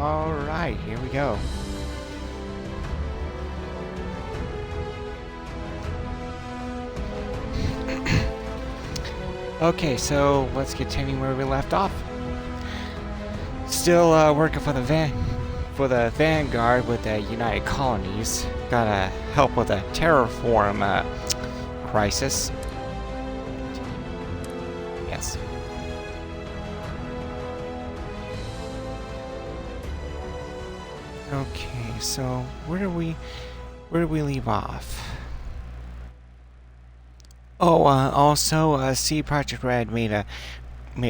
Alright, here we go. Okay, so let's continue where we left off. Still working for the Vanguard with the United Colonies. Gotta help with a terraform crisis. Yes. Okay, so where do we leave off? Oh, also, C Project Red made a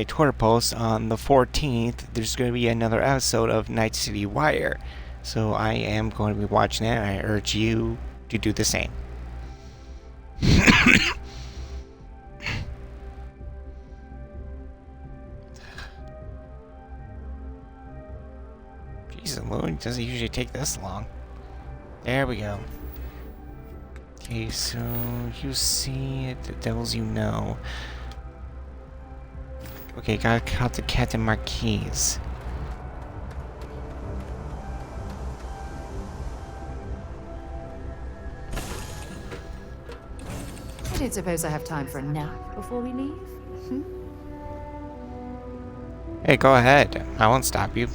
Twitter post on the 14th. There's going to be another episode of Night City Wire, so I am going to be watching that. And I urge you to do the same. Jesus, Lord, it doesn't usually take this long. There we go. Okay, so you see it, the devils you know. Okay, gotta cut the Captain Marquise. I don't suppose I have time for a nap before we leave? Hey, go ahead. I won't stop you.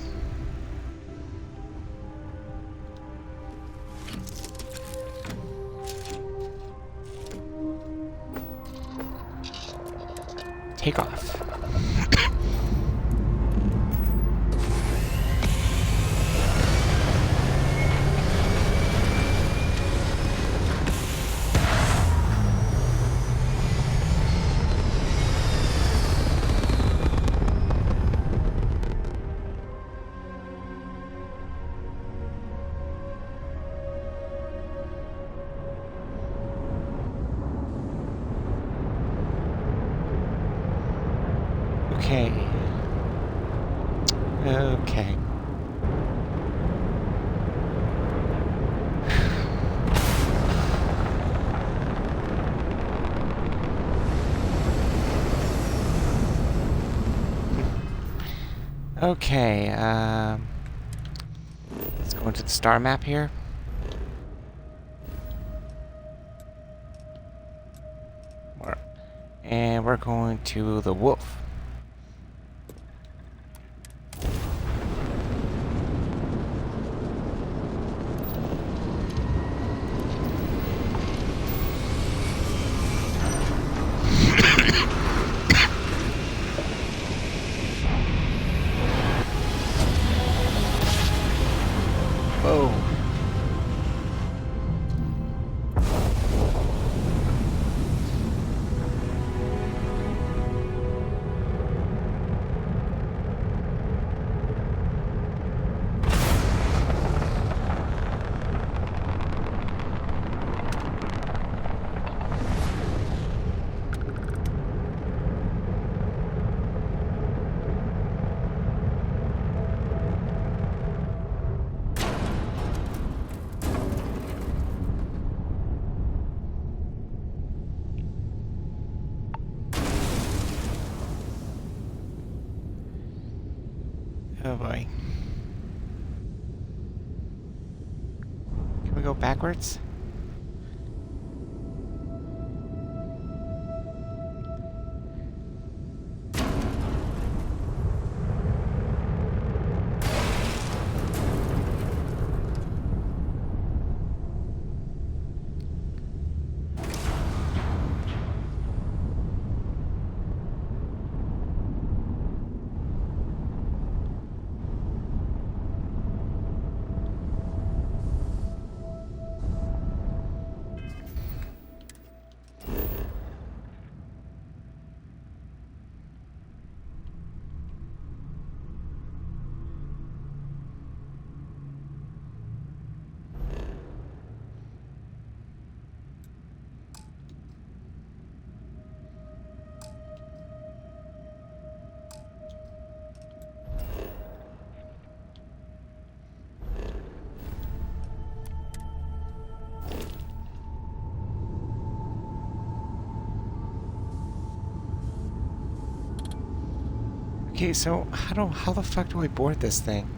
Take off. Okay. Okay. Okay, let's go into the star map here. And we're going to the wolf. Whoa. Oh boy. Can we go backwards? Okay, so how the fuck do I board this thing?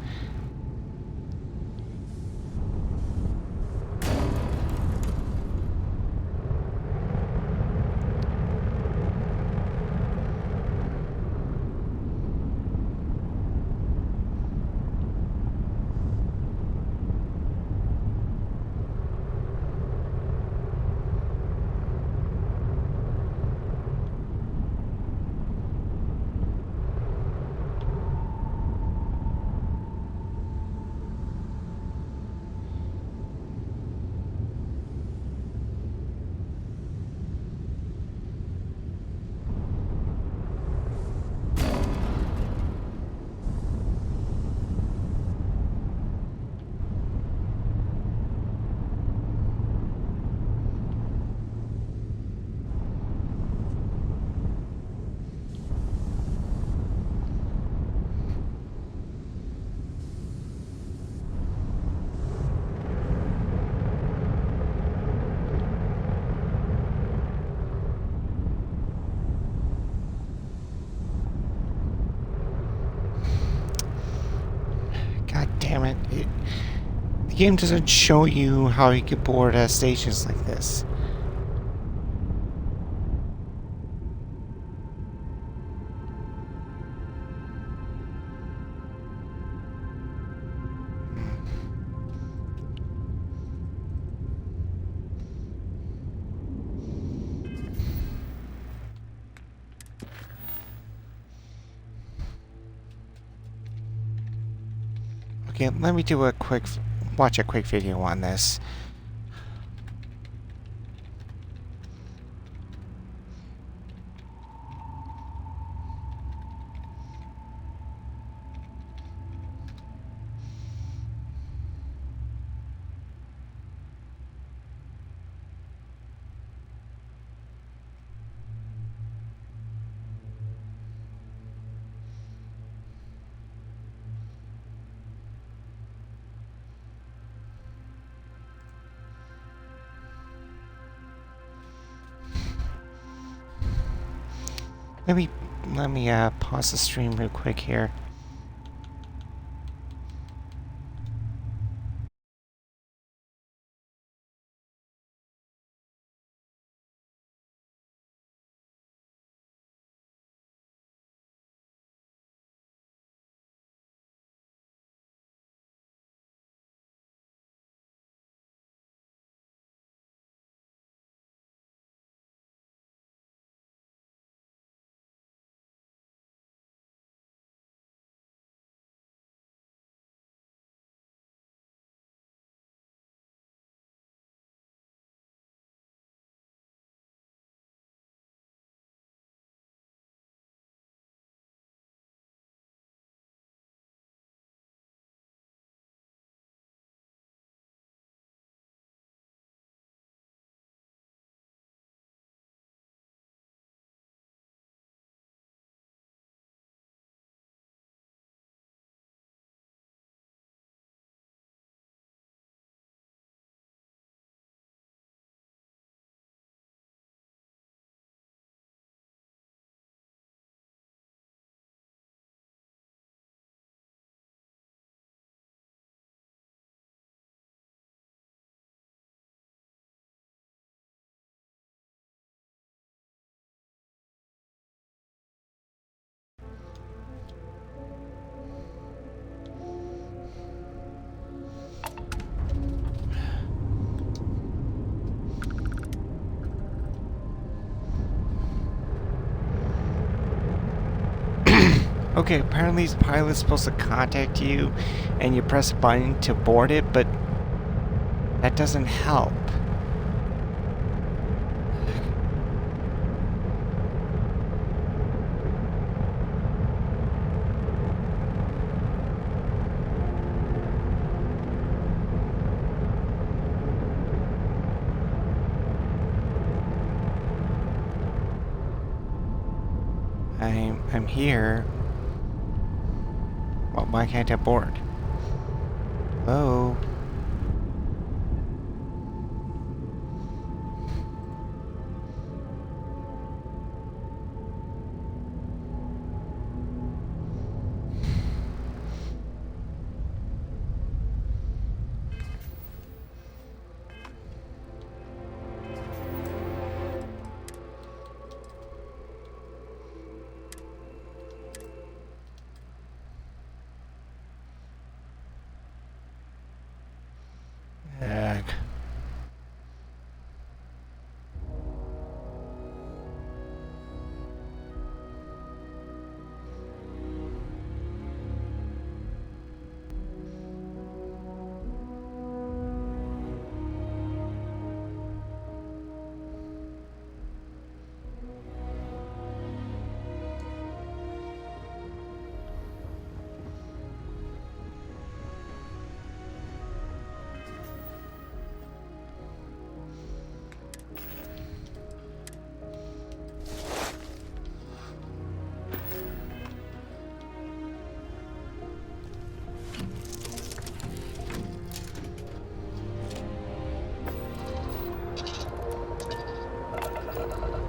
game doesn't show you how you can board stations like this. Okay, let me do watch a quick video on this. Let me pause the stream real quick here. Okay, apparently this pilot's supposed to contact you and you press a button to board it, but that doesn't help. I'm here. Well, why can't I board? Hello? Ugh.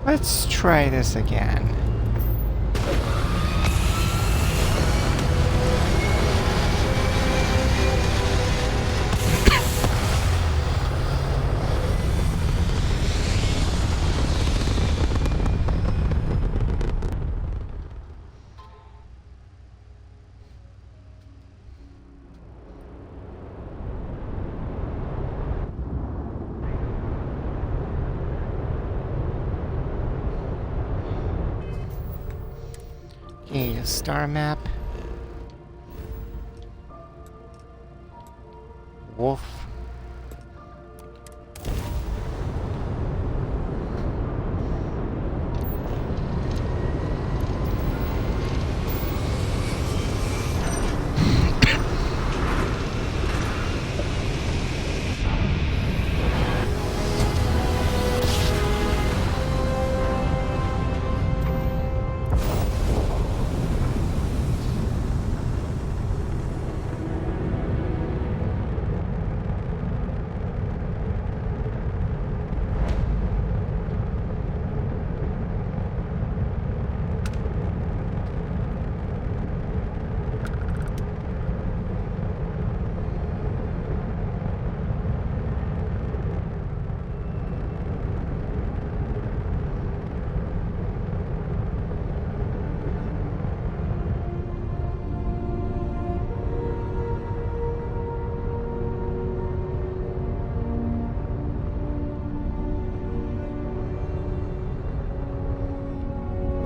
Let's try this again. Okay, a star map. Wolf.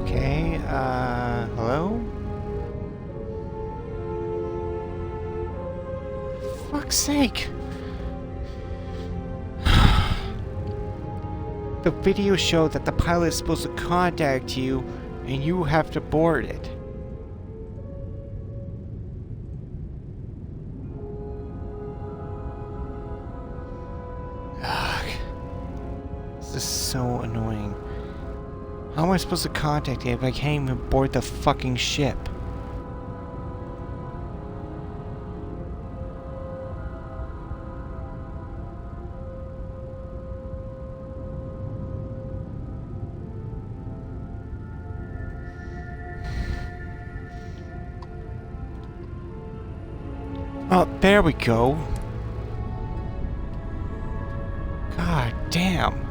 Okay, hello? Fuck's sake! The video showed that the pilot is supposed to contact you, and you have to board it. Ugh. This is so annoying. How am I supposed to contact you if I can't even board the fucking ship? Oh, there we go. God damn.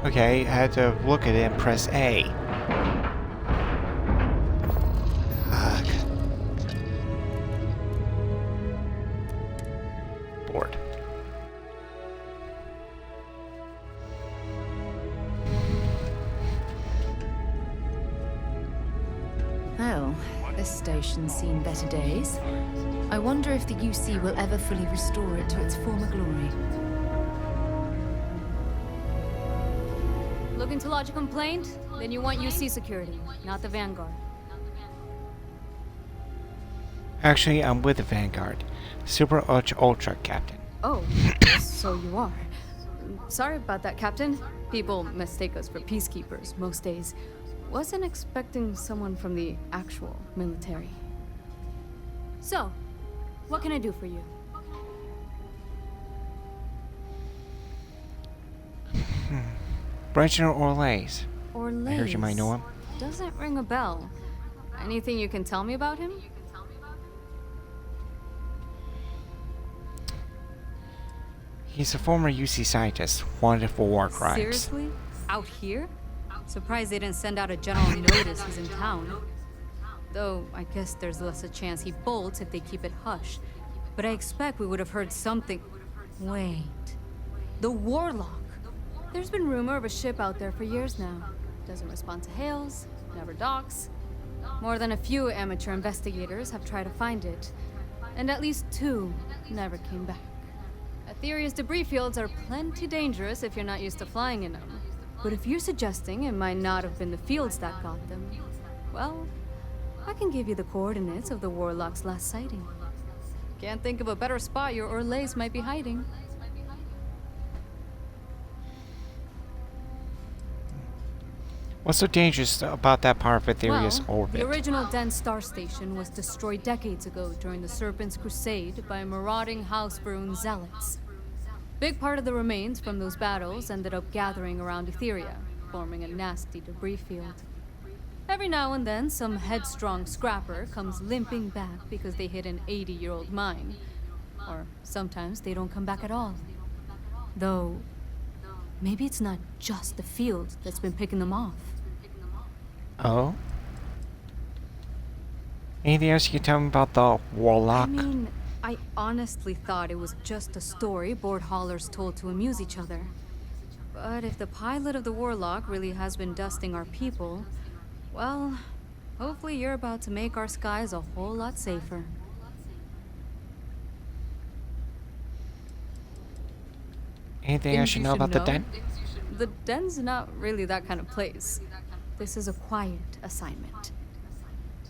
Okay, I had to look at it and press A. Ugh. Bored. Well, this station's seen better days. I wonder if the UC will ever fully restore it to its former glory. Looking to lodge a complaint? Then you want UC security, not the Vanguard. Actually, I'm with the Vanguard. Super Ultra Captain. Oh, so you are. Sorry about that, Captain. People mistake us for peacekeepers most days. Wasn't expecting someone from the actual military. So, what can I do for you? Reginald Orlays. Orlays. I heard you might know him. Doesn't ring a bell. Anything you can tell me about him? He's a former UC scientist, wanted for war crimes. Seriously? Out here? Surprised they didn't send out a general notice he's in town. Though, I guess there's less a chance he bolts if they keep it hush. But I expect we would have heard something. Wait. The Warlock. There's been rumor of a ship out there for years now. Doesn't respond to hails, never docks. More than a few amateur investigators have tried to find it. And at least 2 never came back. Aetheria's debris fields are plenty dangerous if you're not used to flying in them. But if you're suggesting it might not have been the fields that got them, well, I can give you the coordinates of the Warlock's last sighting. Can't think of a better spot your Orlays might be hiding. What's so dangerous about that part of Aetheria's orbit? The original dense star station was destroyed decades ago during the Serpent's Crusade by marauding Housebrune zealots. Big part of the remains from those battles ended up gathering around Aetheria, forming a nasty debris field. Every now and then, some headstrong scrapper comes limping back because they hit an 80-year-old mine. Or sometimes they don't come back at all. Though, maybe it's not just the field that's been picking them off. Oh? Anything else you can tell me about the Warlock? I mean, I honestly thought it was just a story board haulers told to amuse each other. But if the pilot of the Warlock really has been dusting our people, well, Hopefully you're about to make our skies a whole lot safer. Anything I Things should you know should about the know? den? The den's not really that kind of place. This is a quiet assignment.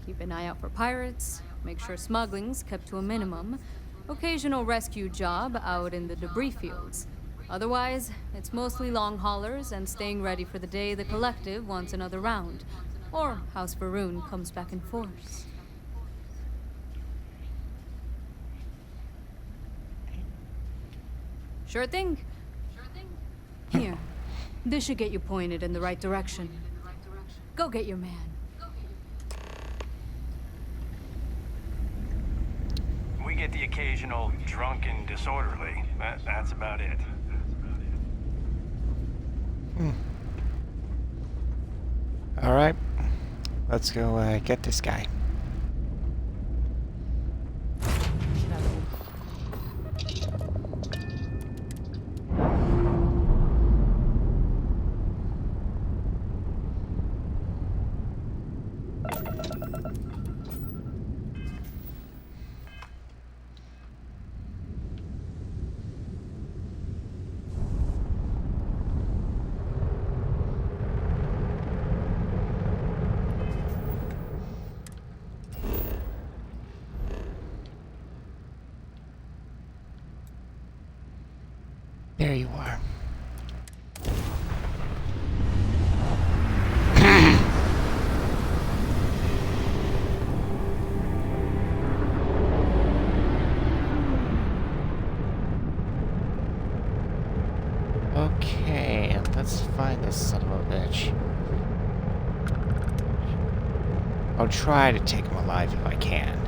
Keep an eye out for pirates, make sure smuggling's kept to a minimum, occasional rescue job out in the debris fields. Otherwise, it's mostly long haulers and staying ready for the day the collective wants another round, or House Varun comes back in force. Sure thing. Here, this should get you pointed in the right direction. Go get your man. We get the occasional drunk and disorderly. That's about it. Alright. Let's go get this guy. There you are. Okay, let's find this son of a bitch. I'll try to take him alive if I can.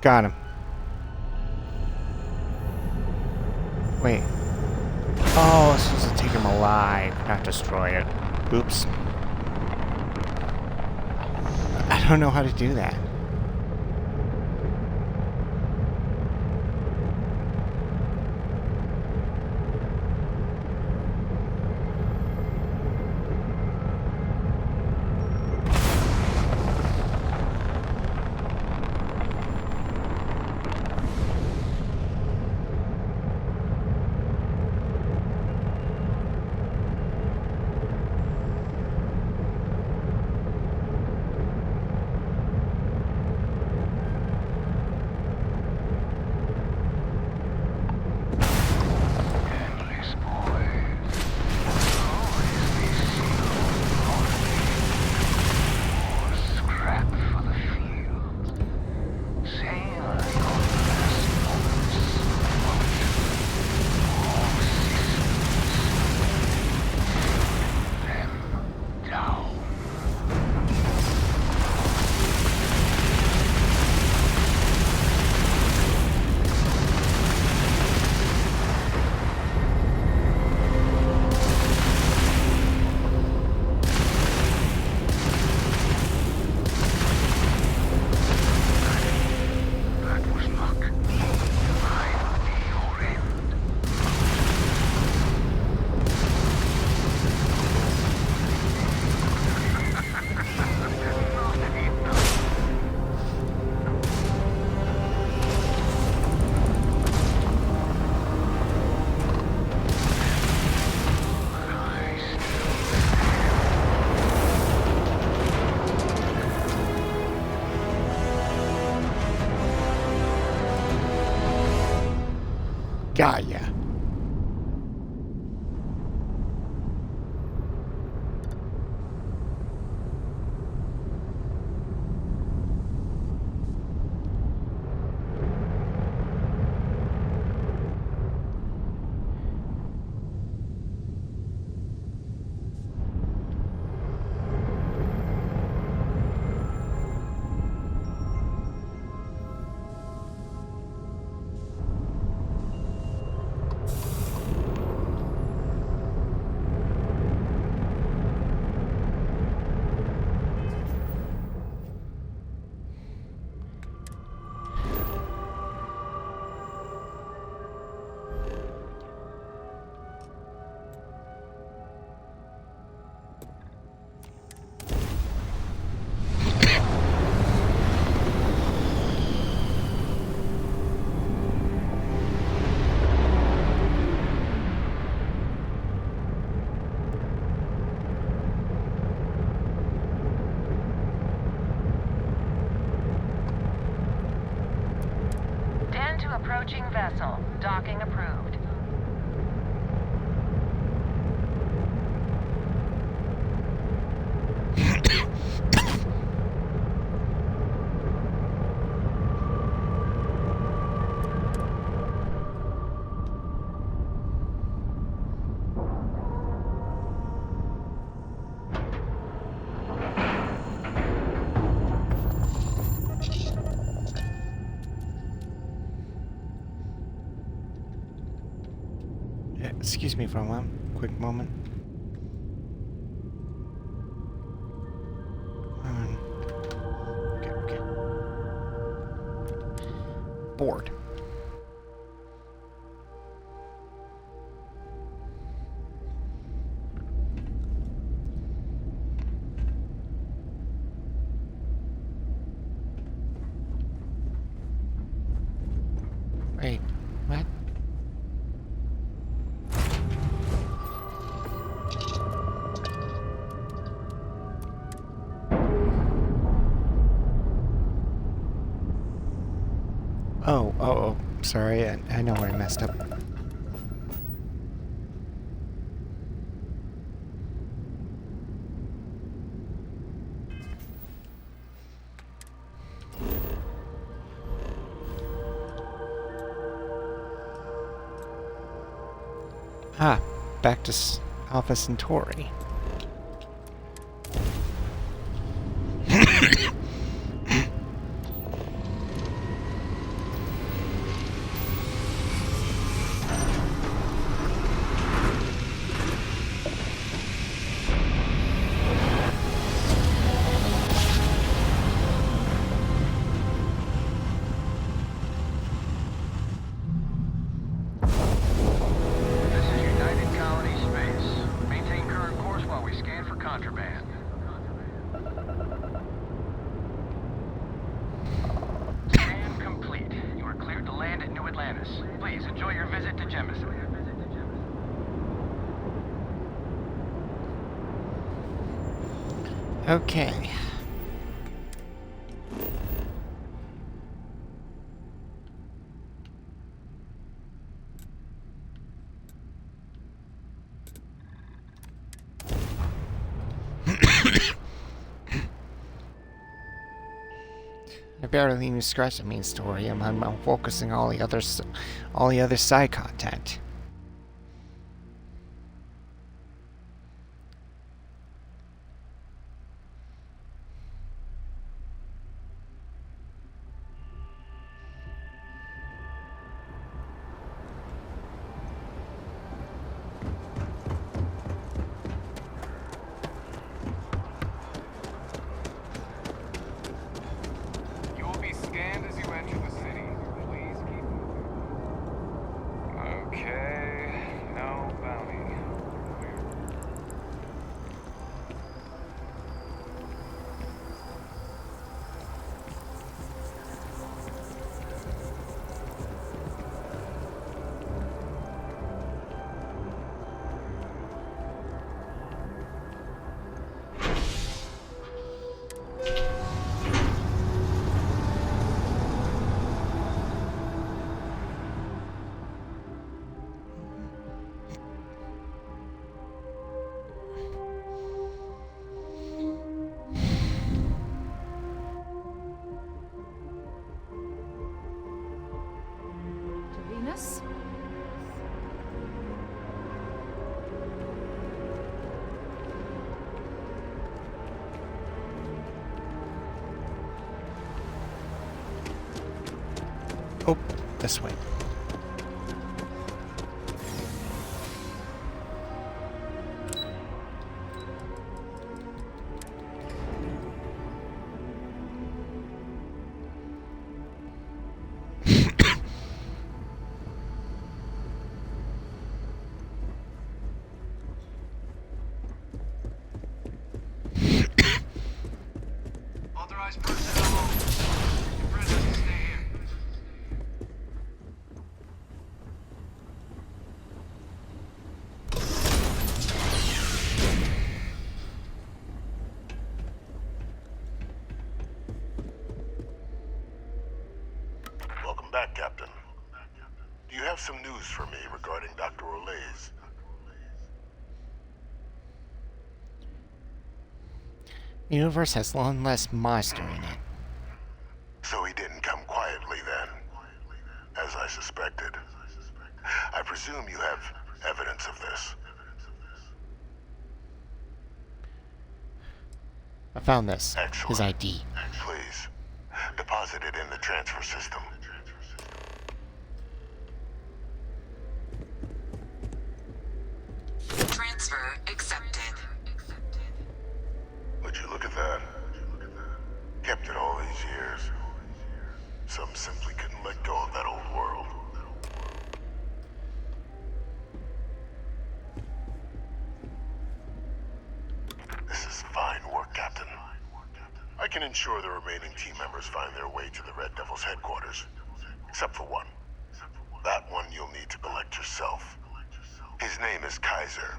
Got him. Wait. Oh, I was supposed to take him alive, not destroy it. Oops. I don't know how to do that. got ya. Approaching vessel. Docking approved. Excuse me for a quick moment. Okay. Bored. Wait, what? Oh, sorry, I know where I messed up. Ah, back to Alpha Centauri. Contraband. Scan complete. You are cleared to land at New Atlantis. Please enjoy your visit to Jemison. Okay. I barely even scratched the main story. I'm focusing all the other side content. You will be scanned as you enter the city. Please keep moving. Okay. us? Oh, this way. Authorized personnel only. Your friend has to stay here. Welcome back, Captain. Do you have some news for me regarding Dr. Olays? The universe has one less monster in it. So he didn't come quietly then, as I suspected. I presume you have evidence of this. I found this. Excellent. His ID. Please, deposit it in the transfer system. Transfer accepted. Would you look at that? Kept it all these years. Some simply couldn't let go of that old world. This is fine work, Captain. I can ensure the remaining team members find their way to the Red Devil's headquarters. Except for one. That one you'll need to collect yourself. His name is Kaiser.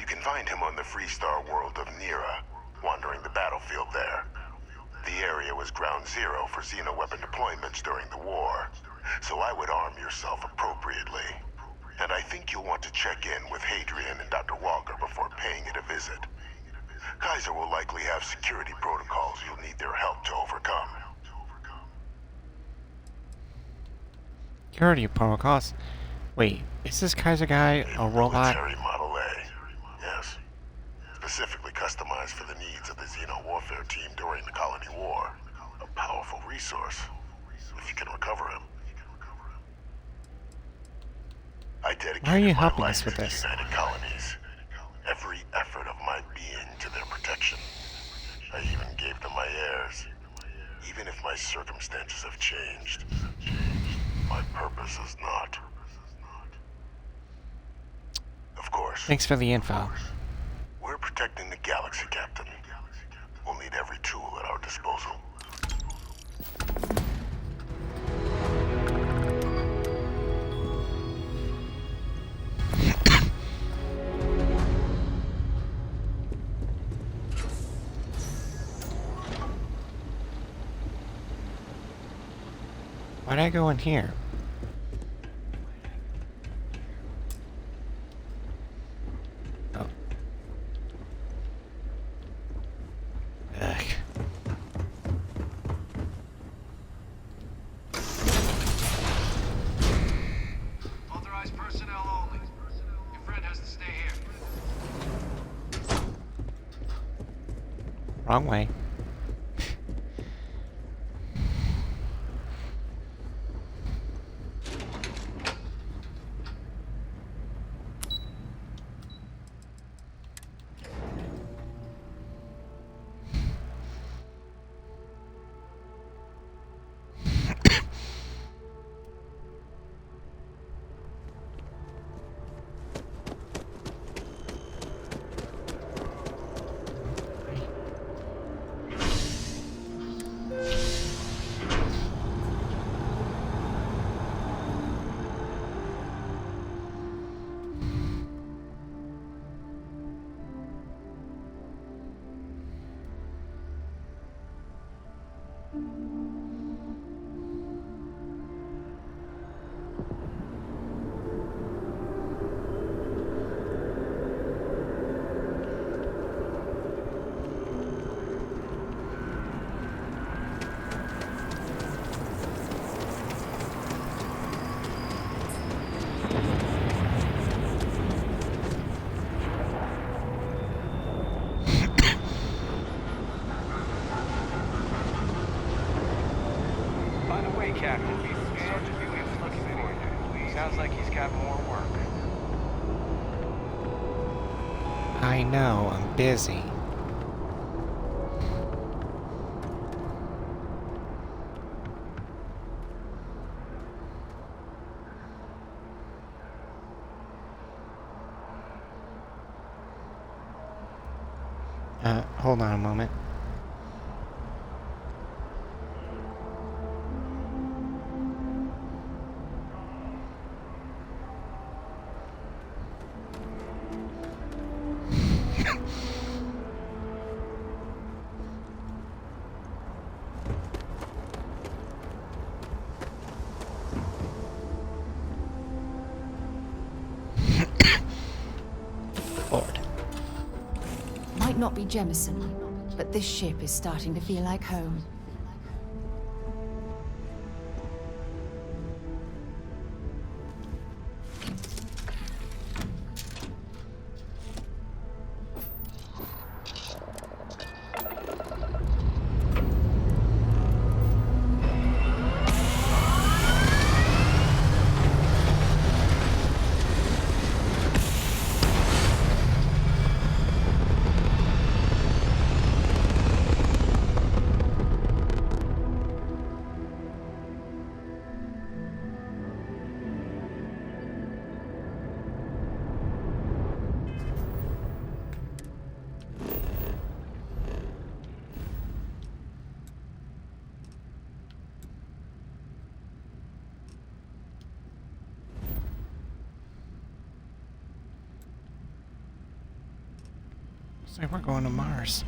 You can find him on the Freestar world of Nira, wandering the battlefield there. The area was ground zero for xeno-weapon deployments during the war, so I would arm yourself appropriately. And I think you'll want to check in with Hadrian and Dr. Walker before paying it a visit. Kaiser will likely have security protocols you'll need their help to overcome. Security protocols. Wait, is this Kaiser guy a robot? Military Model A, yes. Specifically customized for the needs of the Xeno warfare team during the Colony War. A powerful resource, if you can recover him. I dedicated Why are you my helping life us with to the this? United Colonies. Every effort of my being to their protection. I even gave them my heirs. Even if my circumstances have changed, my purpose is not. Of course. Thanks for the info. We're protecting the galaxy, Captain. We'll need every tool at our disposal. Why'd I go in here? Oh. Ugh. Authorized personnel only. Your friend has to stay here. Wrong way. By the way, Captain, Sergeant Williams looking for you. Sounds like he's got more work. I know, I'm busy. Hold on a moment. Lord. Might not be Jemison, but this ship is starting to feel like home. Looks like we're going to Mars.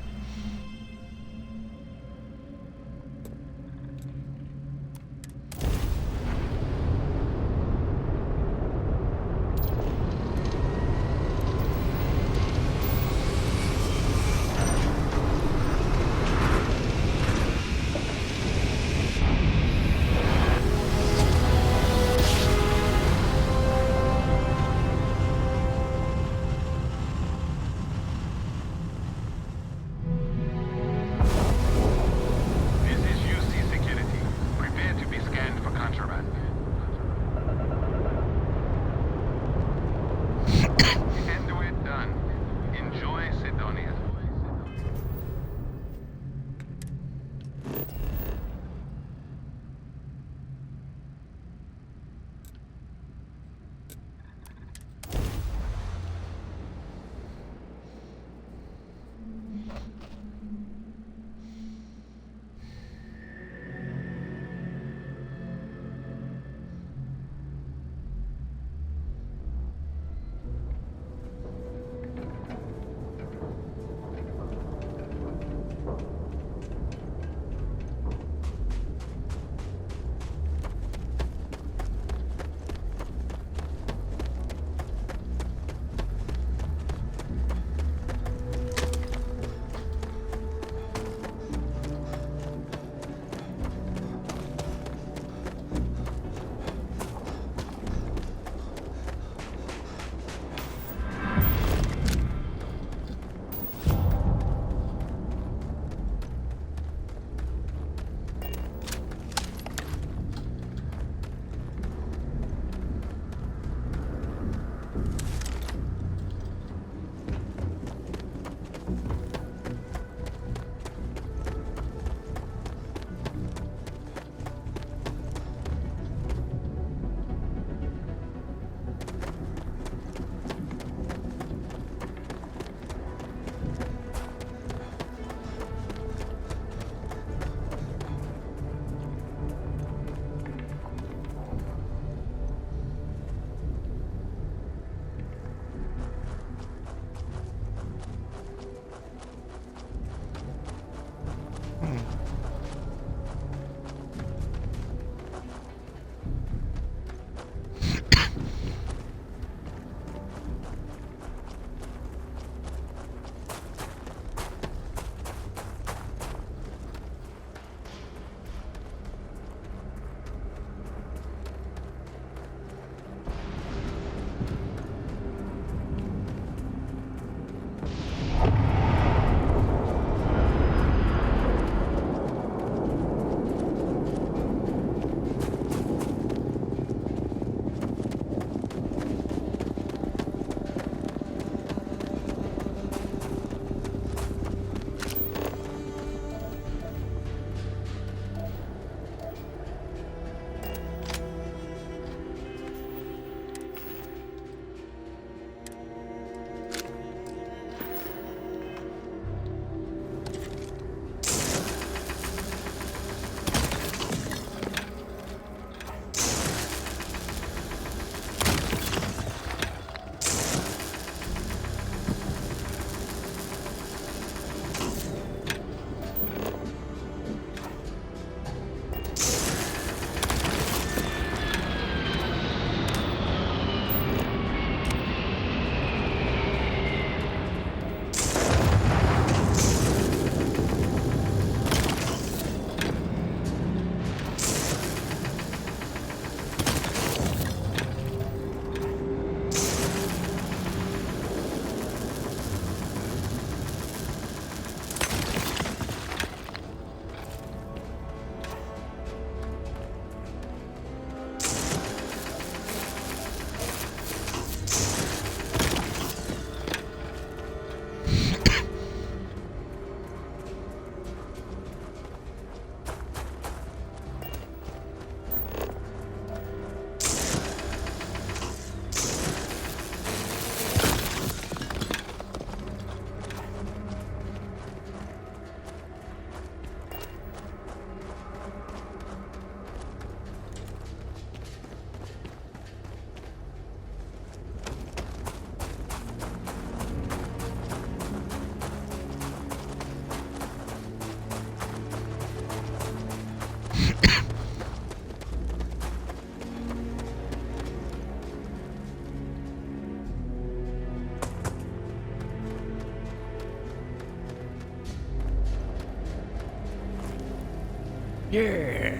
Yeah.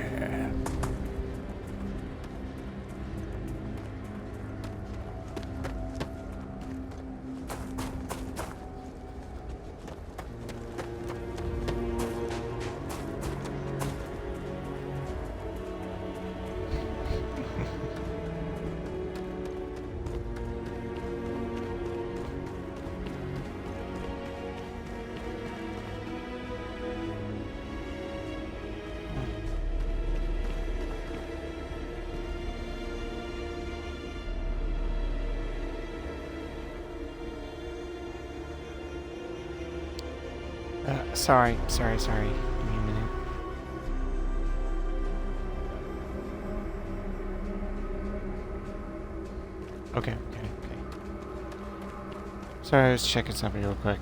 Sorry. Give me a minute. Okay. Sorry, I was checking something real quick.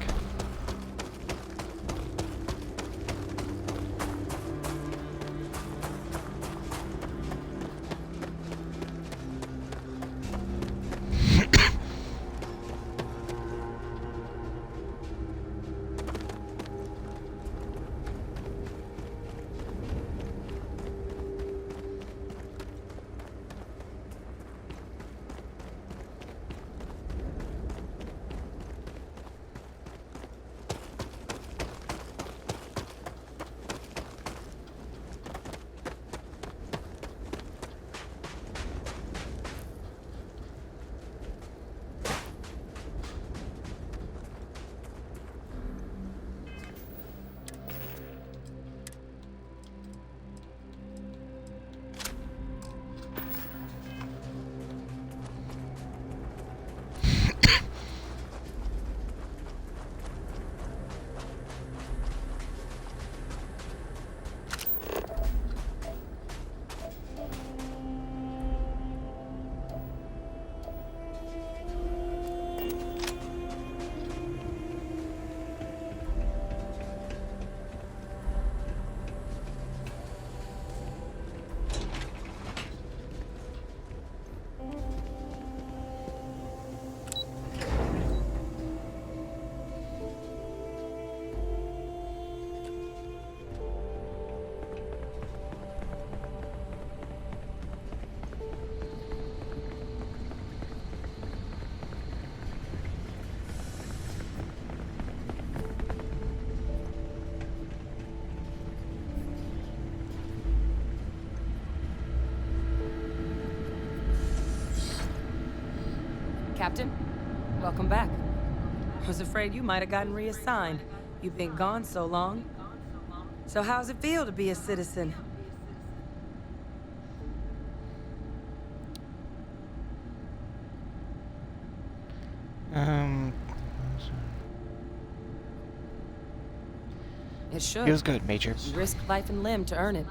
Captain, welcome back. Was afraid you might have gotten reassigned. You've been gone so long. So how's it feel to be a citizen? It should. Feels good, Major. You risk life and limb to earn it.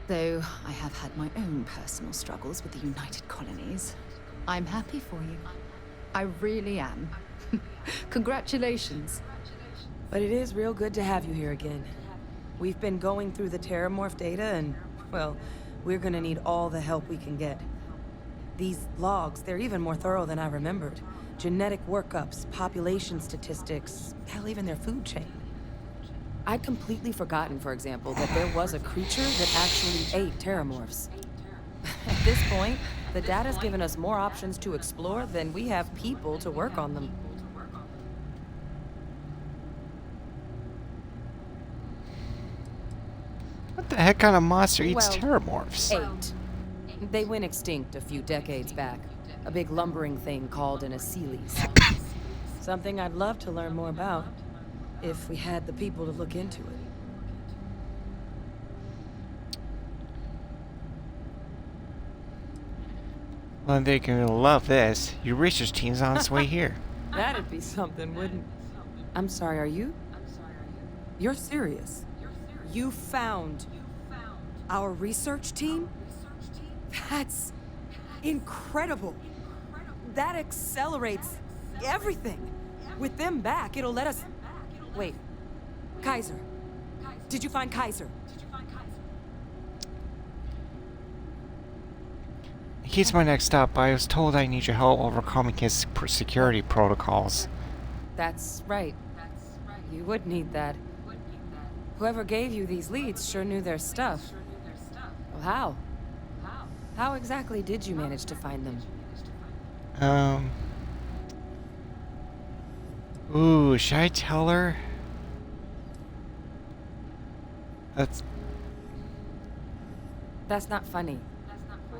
Though I have had my own personal struggles with the United Colonies, I'm happy for you. I really am. Congratulations. But it is real good to have you here again. We've been going through the Terramorph data and, well, we're gonna need all the help we can get. These logs, they're even more thorough than I remembered. Genetic workups, population statistics, hell, even their food chain. I'd completely forgotten, for example, that there was a creature that actually ate Terramorphs. At this point, the data's given us more options to explore than we have people to work on them. What the heck kind of monster eats Well, Terramorphs? 8. They went extinct a few decades back. A big lumbering thing called an Aceles. Something I'd love to learn more about, if we had the people to look into it. Well, they're gonna love this. Your research team's on its way here. That'd be something, wouldn't... I'm sorry, are you? You're serious? You found our research team? That's incredible. That accelerates everything. With them back, it'll let us... Wait. Kaiser. Did you find Kaiser? He's my next stop. I was told I need your help overcoming his security protocols. That's right. You would need that. Whoever gave you these leads sure knew their stuff. Well, how? How exactly did you manage to find them? Ooh, should I tell her? That's not funny.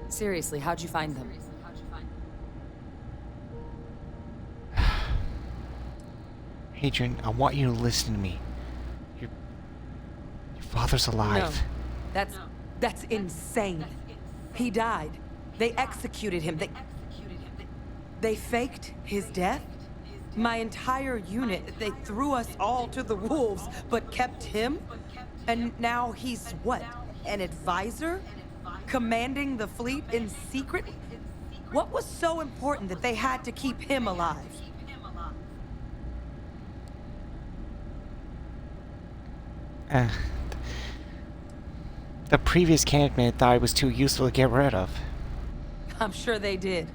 Seriously, how'd you find them? Adrian, I want you to listen to me. Your father's alive. No, that's insane. He died. They executed him. They faked his death? My entire unit, they threw us all to the wolves, but kept him? And now he's what? An advisor? Commanding the fleet in secret? What was so important that they had to keep him alive? The previous Candyman thought he was too useful to get rid of. I'm sure they did.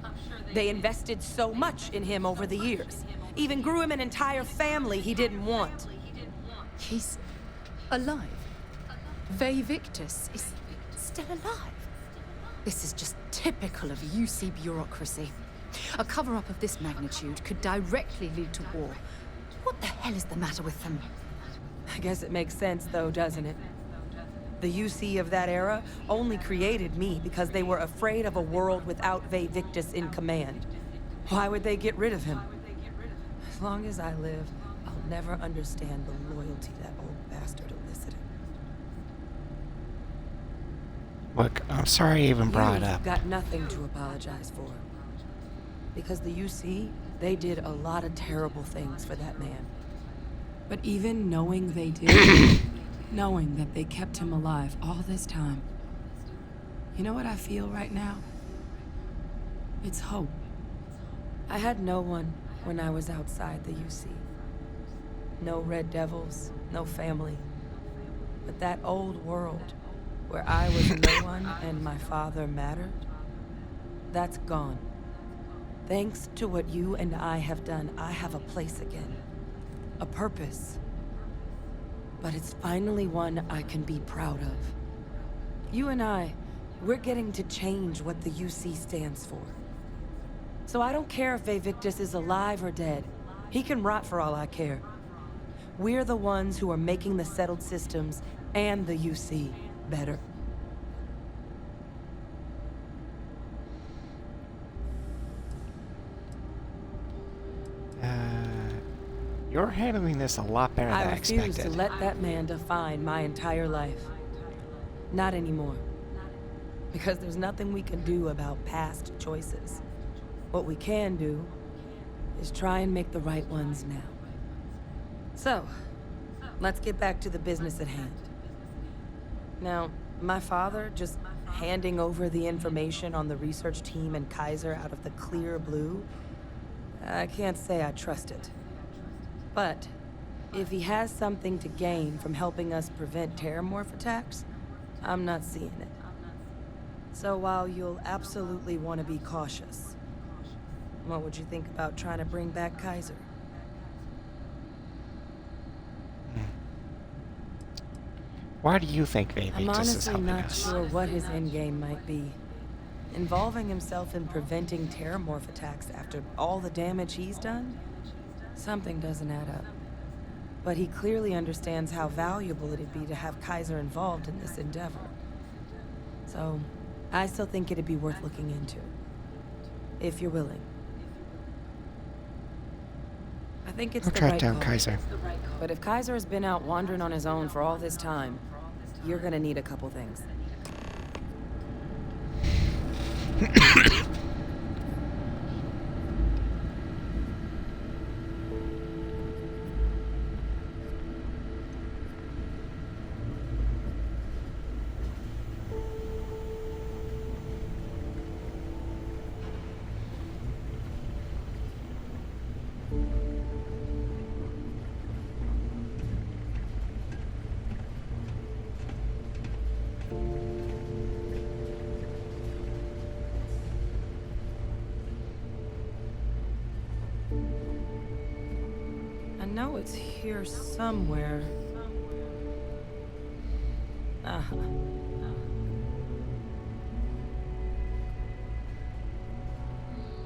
They invested so much in him over the years. Even grew him an entire family he didn't want. He's alive. Vay Victus is still alive. This is just typical of UC bureaucracy. A cover-up of this magnitude could directly lead to war. What the hell is the matter with them? I guess it makes sense, though, doesn't it? The UC of that era only created me because they were afraid of a world without Vay Victus in command. Why would they get rid of him? As long as I live, I'll never understand the loyalty that old bastard elicited. Look, I'm sorry I even brought it up. You've got nothing to apologize for. Because the UC, they did a lot of terrible things for that man. But even knowing they did, knowing that they kept him alive all this time, you know what I feel right now? It's hope. I had no one when I was outside the UC. No Red Devils, no family. But that old world, where I was no one and my father mattered, that's gone. Thanks to what you and I have done, I have a place again. A purpose. But it's finally one I can be proud of. You and I, we're getting to change what the UC stands for. So I don't care if Vay Victus is alive or dead. He can rot for all I care. We're the ones who are making the settled systems and the UC better. You're handling this a lot better than I expected. I refuse to let that man define my entire life. Not anymore. Because there's nothing we can do about past choices. What we can do is try and make the right ones now. So, let's get back to the business at hand. Now, my father just handing over the information on the research team and Kaiser out of the clear blue, I can't say I trust it. But if he has something to gain from helping us prevent terramorph attacks, I'm not seeing it. So while you'll absolutely want to be cautious, what would you think about trying to bring back Kaiser? Why do you think Vay I'm Victus is honestly helping not us? sure what his endgame might be. Involving himself in preventing terramorph attacks after all the damage he's done? Something doesn't add up. But he clearly understands how valuable it'd be to have Kaiser involved in this endeavor. So, I still think it'd be worth looking into. If you're willing. I think it's I'll the track right down call. Kaiser. But if Kaiser has been out wandering on his own for all this time, you're gonna need a couple things. I know it's here somewhere.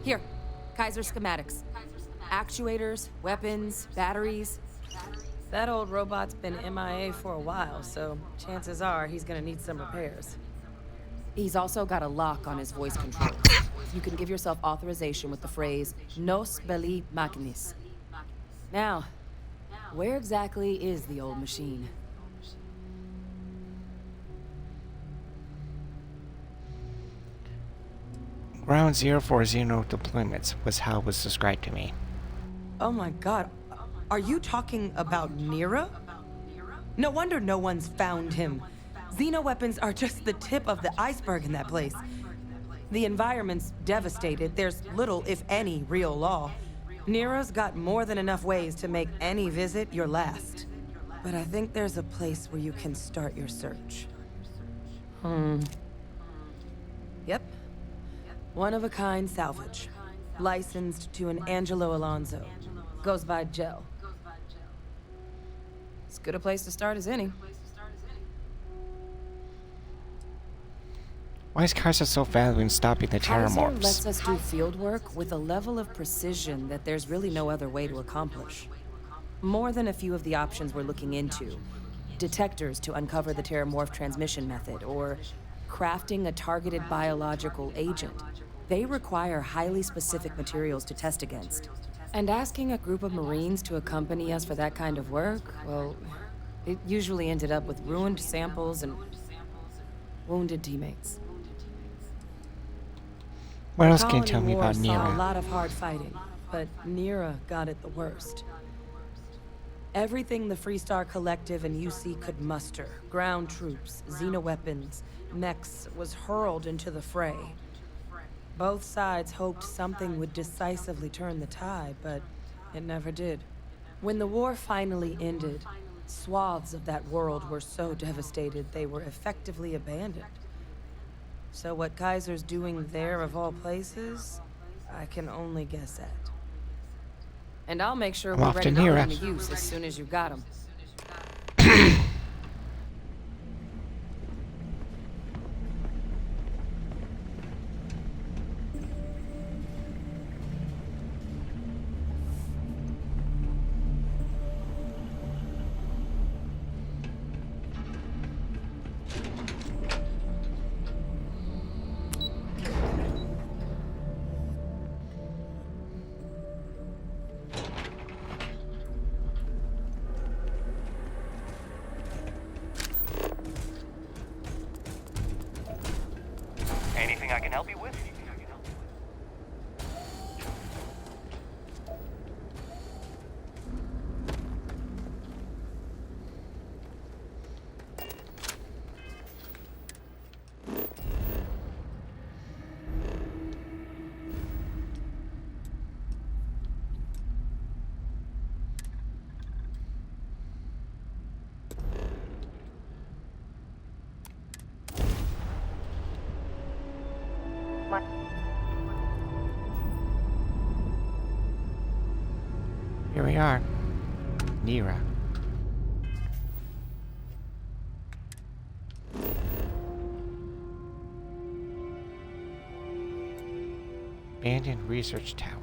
Here, Kaiser schematics. Actuators, weapons, batteries. That old robot's been MIA for a while, so chances are he's gonna need some repairs. He's also got a lock on his voice controls. You can give yourself authorization with the phrase, Nos belli machinis. Now, where exactly is the old machine? Ground Zero for Xeno deployments was how it was described to me. Oh my god, are you talking about Nira? No wonder no one's found him. Xeno weapons are just the tip of the iceberg in that place. The environment's devastated. There's little, if any, real law. Nira's got more than enough ways to make any visit your last. But I think there's a place where you can start your search. Yep. One-of-a-kind salvage. Licensed to an Angelo Alonso. Goes by Gel. As good a place to start as any. Why is Kaiser so valuable in stopping the Kaiser terramorphs? lets us do field work with a level of precision that there's really no other way to accomplish. More than a few of the options we're looking into. Detectors to uncover the terramorph transmission method, or crafting a targeted biological agent. They require highly specific materials to test against. And asking a group of Marines to accompany us for that kind of work, well, it usually ended up with ruined samples and wounded teammates. What else can you tell me about Colony War saw a Nira? lot of hard fighting, but Nira got it the worst. Everything the Freestar Collective and UC could muster, ground troops, xenoweapons, mechs, was hurled into the fray. Both sides hoped something would decisively turn the tide, but it never did. When the war finally ended, swaths of that world were so devastated they were effectively abandoned. So what Kaiser's doing there of all places, I can only guess at. And I'll make sure I'm we're off ready to to put Nira. them to use as soon as you got them. Anything I can help you with? Here we are. Nira. Abandoned research tower.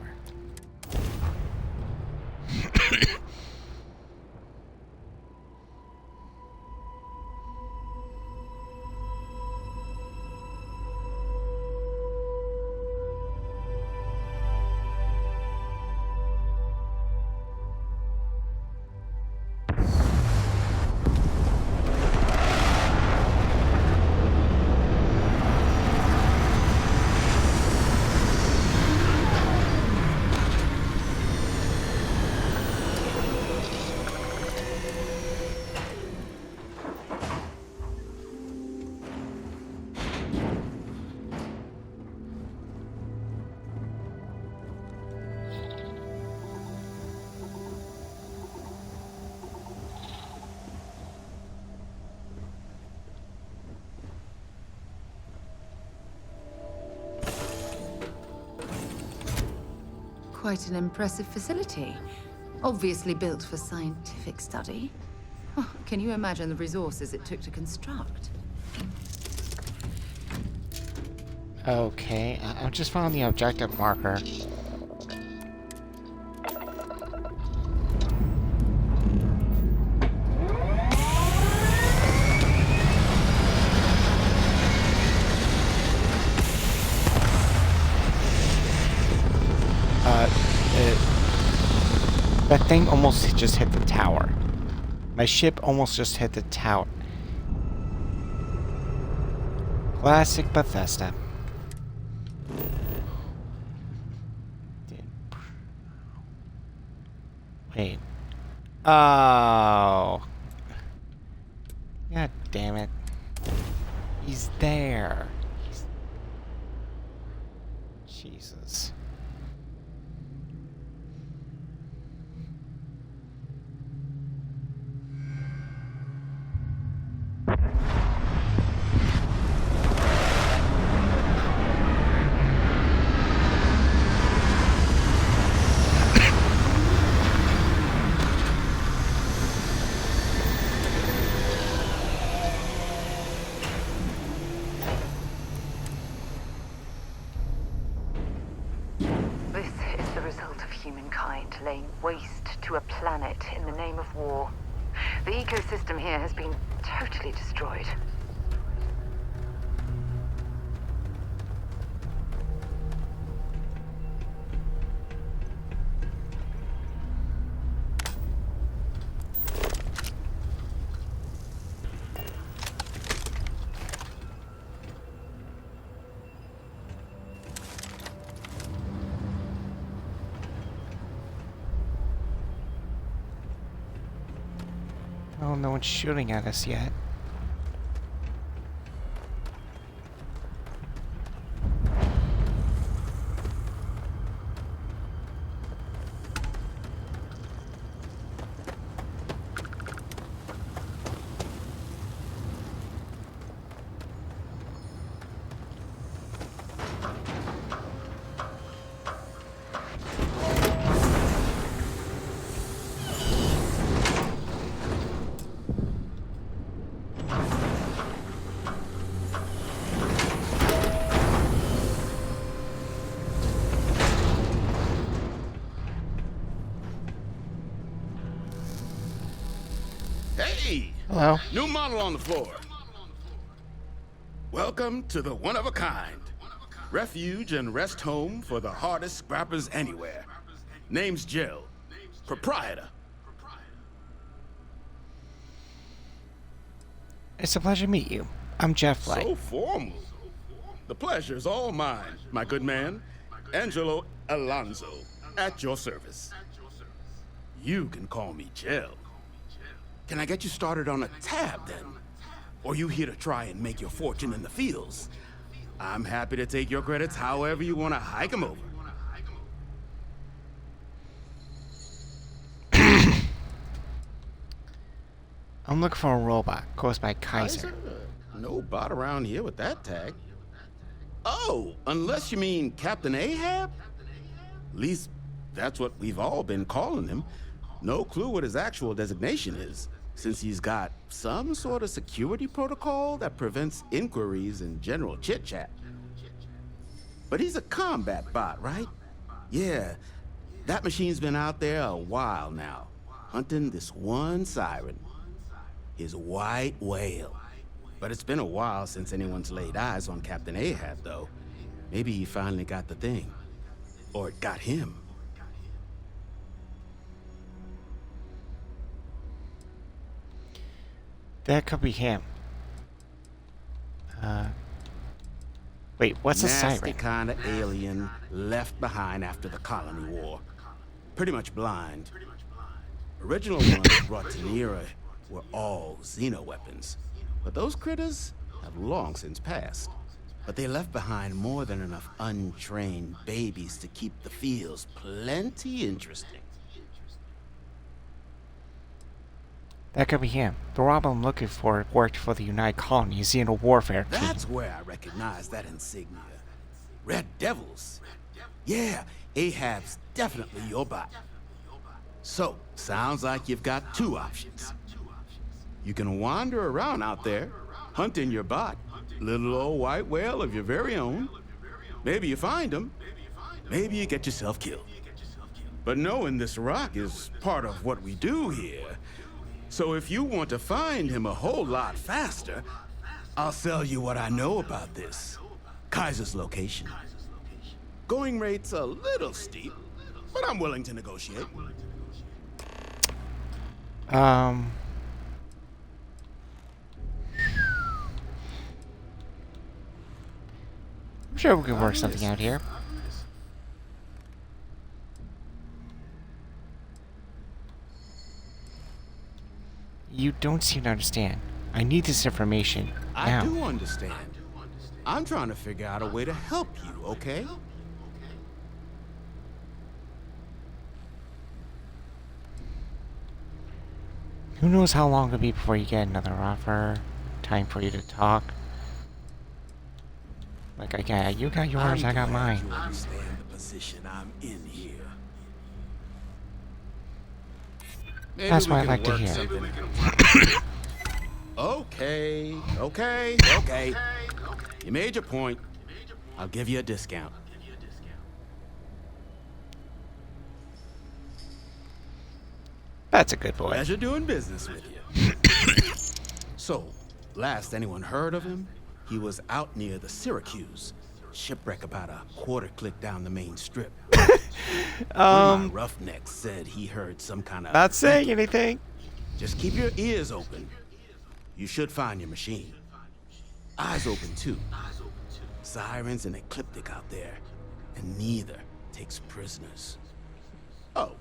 Quite an impressive facility. Obviously built for scientific study. Oh, can you imagine the resources it took to construct? Okay, I'm just following the objective marker. That thing almost just hit the tower. My ship almost just hit the tower. Classic Bethesda. Wait. Oh. God damn it. He's there. Jesus. This is the result of humankind laying waste to a planet in the name of war. The ecosystem here has been totally destroyed. Oh, no one's shooting at us yet. Hey! Hello. New model on the floor. Welcome to the one-of-a-kind. Refuge and rest home for the hardest scrappers anywhere. Name's Jill. Proprietor. It's a pleasure to meet you. I'm Jeff Light. So formal. The pleasure's all mine, my good man. Angelo Alonso, at your service. You can call me Jill. Can I get you started on a tab, then? Or you here to try and make your fortune in the fields? I'm happy to take your credits however you want to hike them over. I'm looking for a robot. Goes by Kaiser. No bot around here with that tag. Oh, unless you mean Captain Ahab? At least, that's what we've all been calling him. No clue what his actual designation is, since he's got some sort of security protocol that prevents inquiries and general chit-chat. But he's a combat bot, right? Yeah, that machine's been out there a while now, hunting this one siren. His white whale. But it's been a while since anyone's laid eyes on Captain Ahab, though. Maybe he finally got the thing. Or it got him. That could be him. Wait, what's a Nasty siren? kind of alien left behind after the colony war. Pretty much blind. Original ones brought to Nera were all xeno-weapons. But those critters have long since passed. But they left behind more than enough untrained babies to keep the fields plenty interesting. That could be him. The robot I'm looking for worked for the United Colonies Xeno Warfare Team. That's where I recognize that insignia. Red Devils. Yeah, Ahab's definitely your bot. So, sounds like you've got two options. You can wander around out there, hunting your bot, little old white whale of your very own, Maybe you find him. Maybe you get yourself killed. But knowing this rock is part of what we do here. So if you want to find him a whole lot faster, I'll sell you what I know about this. Kaiser's location. Going rate's a little steep, but I'm willing to negotiate. I'm sure we can work something out here. You don't seem to understand. I need this information now. I do understand. I'm trying to figure out a way to help you, okay? Who knows how long it'll be before you get another offer? Time for you to talk. Like, you got yours, I got mine. You understand the position I'm in here. Maybe That's what I we like to can hear. Okay. You made your point. I'll give you a discount. That's a good boy. Pleasure doing business with you. So, last anyone heard of him, he was out near the Syracuse. Shipwreck about a quarter click down the main strip. One of my roughnecks said he heard some kind of... Not saying anything. Just keep your ears open. You should find your machine. Eyes open, too. Sirens and Ecliptic out there. And neither takes prisoners. Oh.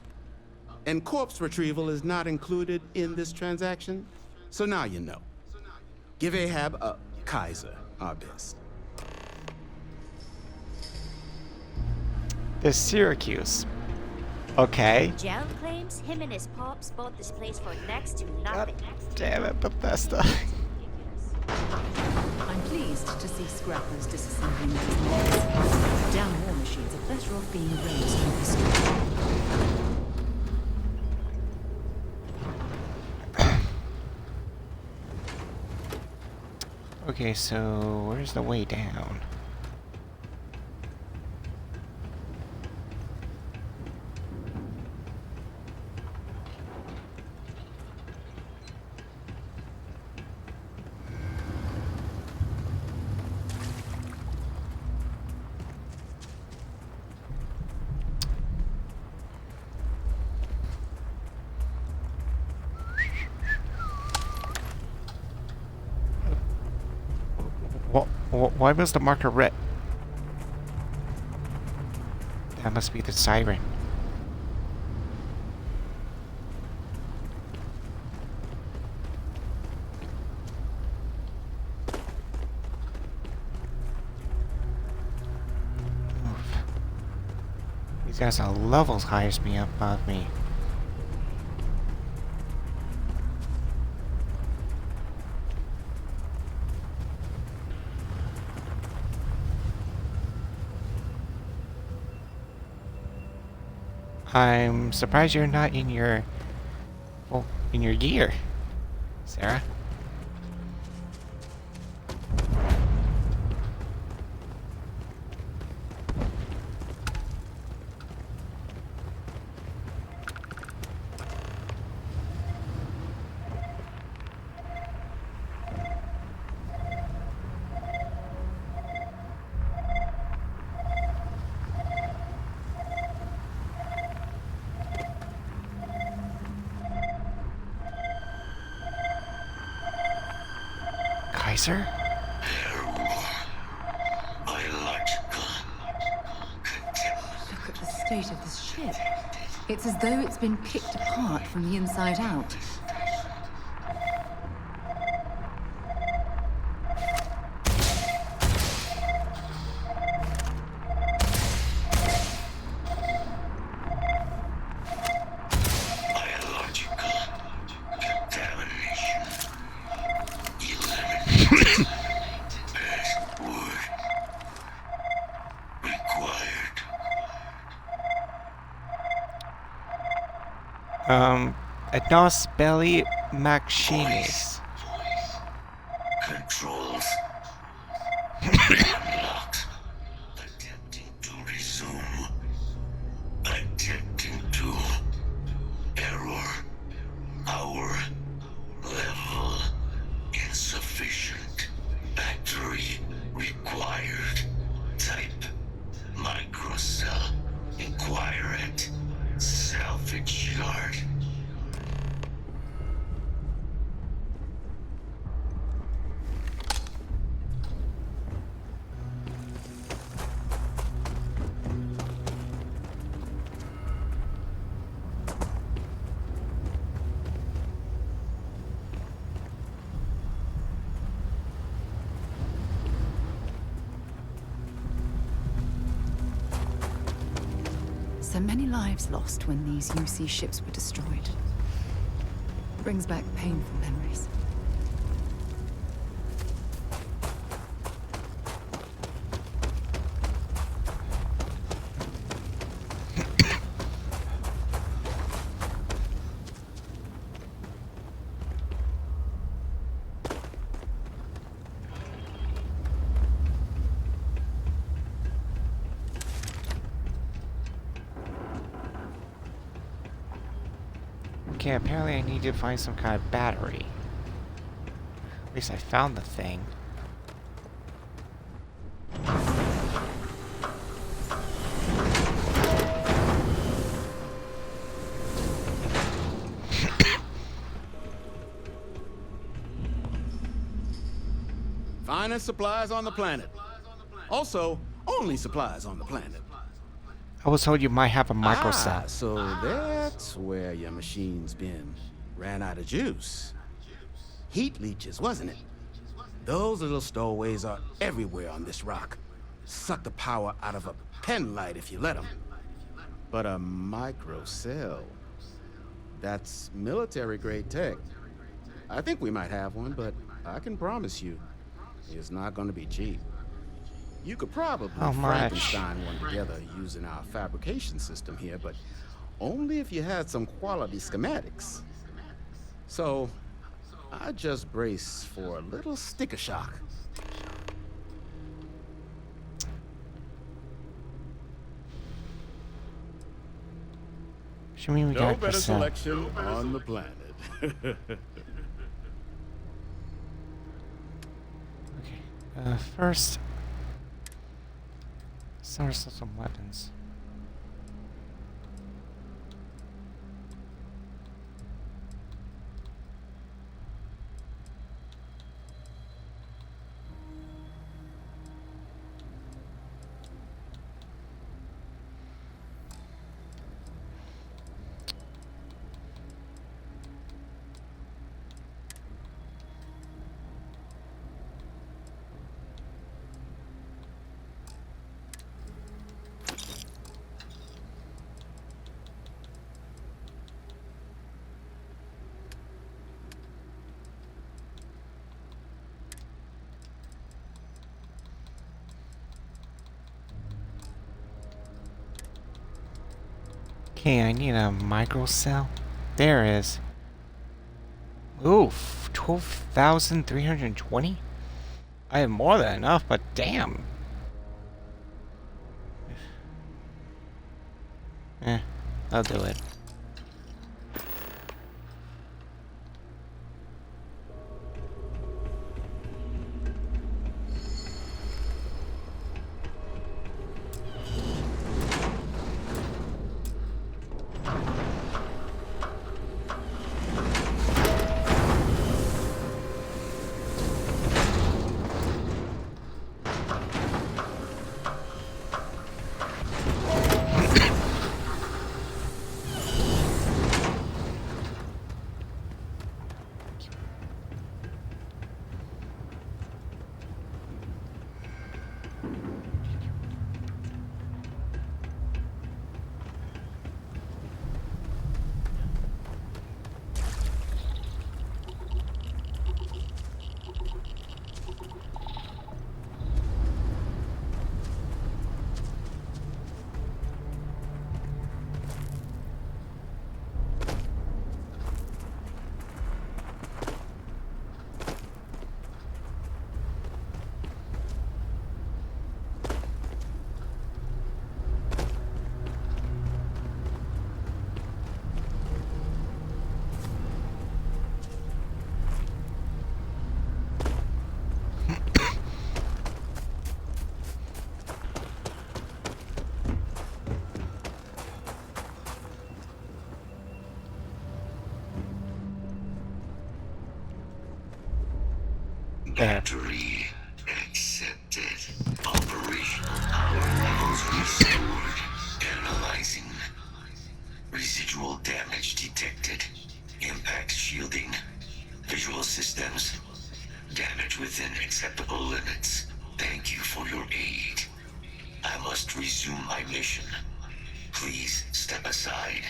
And corpse retrieval is not included in this transaction. So now you know. Give Ahab a Kaiser our best. The Syracuse. Okay. John claims him and his pops bought this place for next to God nothing. damn it, Bethesda. I'm pleased to see scrappers disassembling these mobs. Damn war machines are better off being erased from history. Okay, so where's the way down? Why was the marker red? That must be the siren. Oof. These guys are levels higher me up above me. I'm surprised you're not in your, well, in your gear, Sarah. Kaiser? Look at the state of this ship. It's as though it's been picked apart from the inside out. Nos belly machinis. Controls. Unlocked. The So many lives lost when these UC ships were destroyed. Brings back painful memories. Okay, apparently I need to find some kind of battery. At least I found the thing. Finest supplies on the planet. Also, only supplies on the planet. I was told you might have a microcell. So that's where your machine's been. Ran out of juice. Heat leeches, wasn't it? Those little stowaways are everywhere on this rock. Suck the power out of a pen light if you let them. But a microcell, that's military-grade tech. I think we might have one, but I can promise you, it's not going to be cheap. You could probably Frankenstein one together using our fabrication system here, but only if you had some quality schematics. So, I just brace for a little sticker shock. Should we No got better this, selection on the planet. Okay. First, source of some weapons. Okay, I need a microcell. There is. Oof, 12,320? I have more than enough, but damn. I'll do it. Battery accepted. Operational power levels restored. Analyzing. Residual damage detected. Impact shielding. Visual systems. Damage within acceptable limits. Thank you for your aid. I must resume my mission. Please step aside.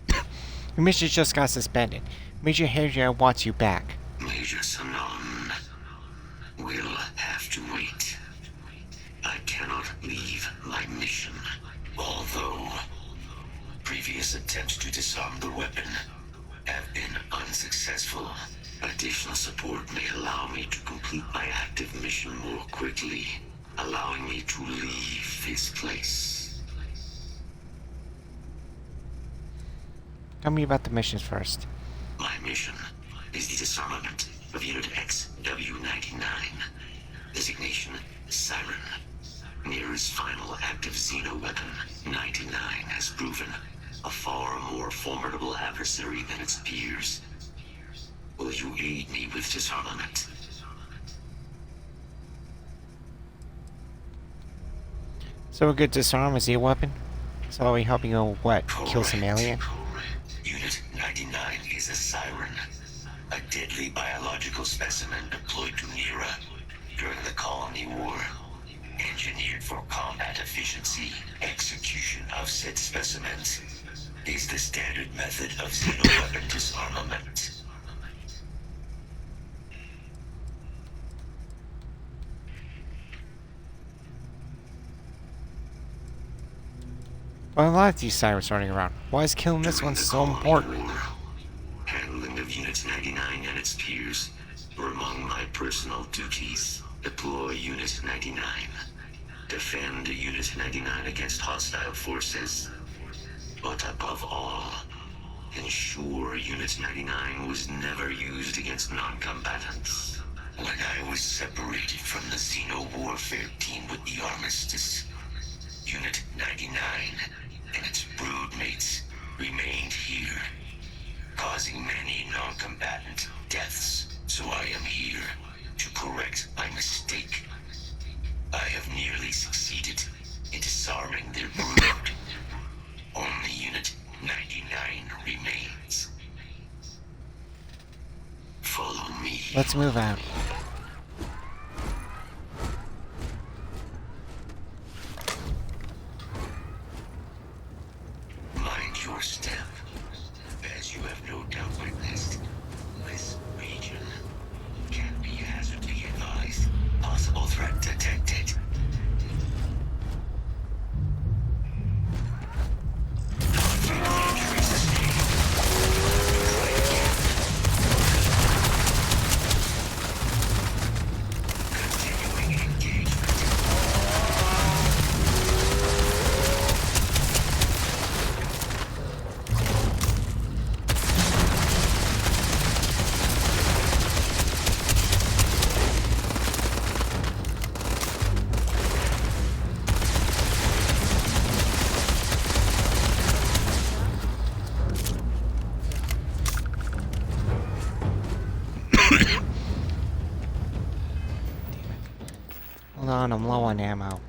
Your mission just got suspended. Major Hadrian wants you back. Major Sanon will have to wait. I cannot leave my mission. Although previous attempts to disarm the weapon have been unsuccessful, additional support may allow me to complete my active mission more quickly, allowing me to leave this place. Tell me about the missions first. My mission is the disarmament of Unit XW-99. Designation Siren. Nearest final active Xeno weapon, 99 has proven a far more formidable adversary than its peers. Will you aid me with disarmament? So a good disarm is a weapon? So are we helping you, what, kill some alien? Unit 99 is a Siren, a deadly biological specimen deployed to Nera during the Colony War. Engineered for combat efficiency, execution of said specimens is the standard method of xenoweapon disarmament. Well, a lot of these sirens running around. Why is killing this one so important? War, handling of Unit 99 and its peers were among my personal duties. Deploy Unit 99. Defend Unit 99 against hostile forces. But above all, ensure Unit 99 was never used against non-combatants. When I was separated from the Xeno warfare team with the Armistice, Unit 99 and its broodmates remained here, causing many non-combatant deaths. So I am here to correct my mistake. I have nearly succeeded in disarming their brood. Only Unit 99 remains. Follow me. Let's move out. Mind your step. As you have no doubt witnessed, this region can be hazardly advised. Possible threat detected. Entry sustained. Try again. Continuing engagement. Hold on, I'm low on ammo.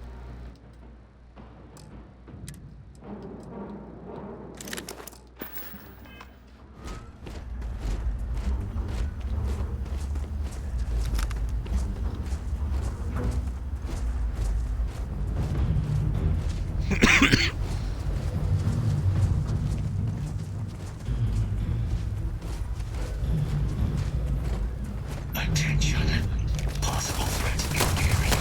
Attention. Possible threat in area.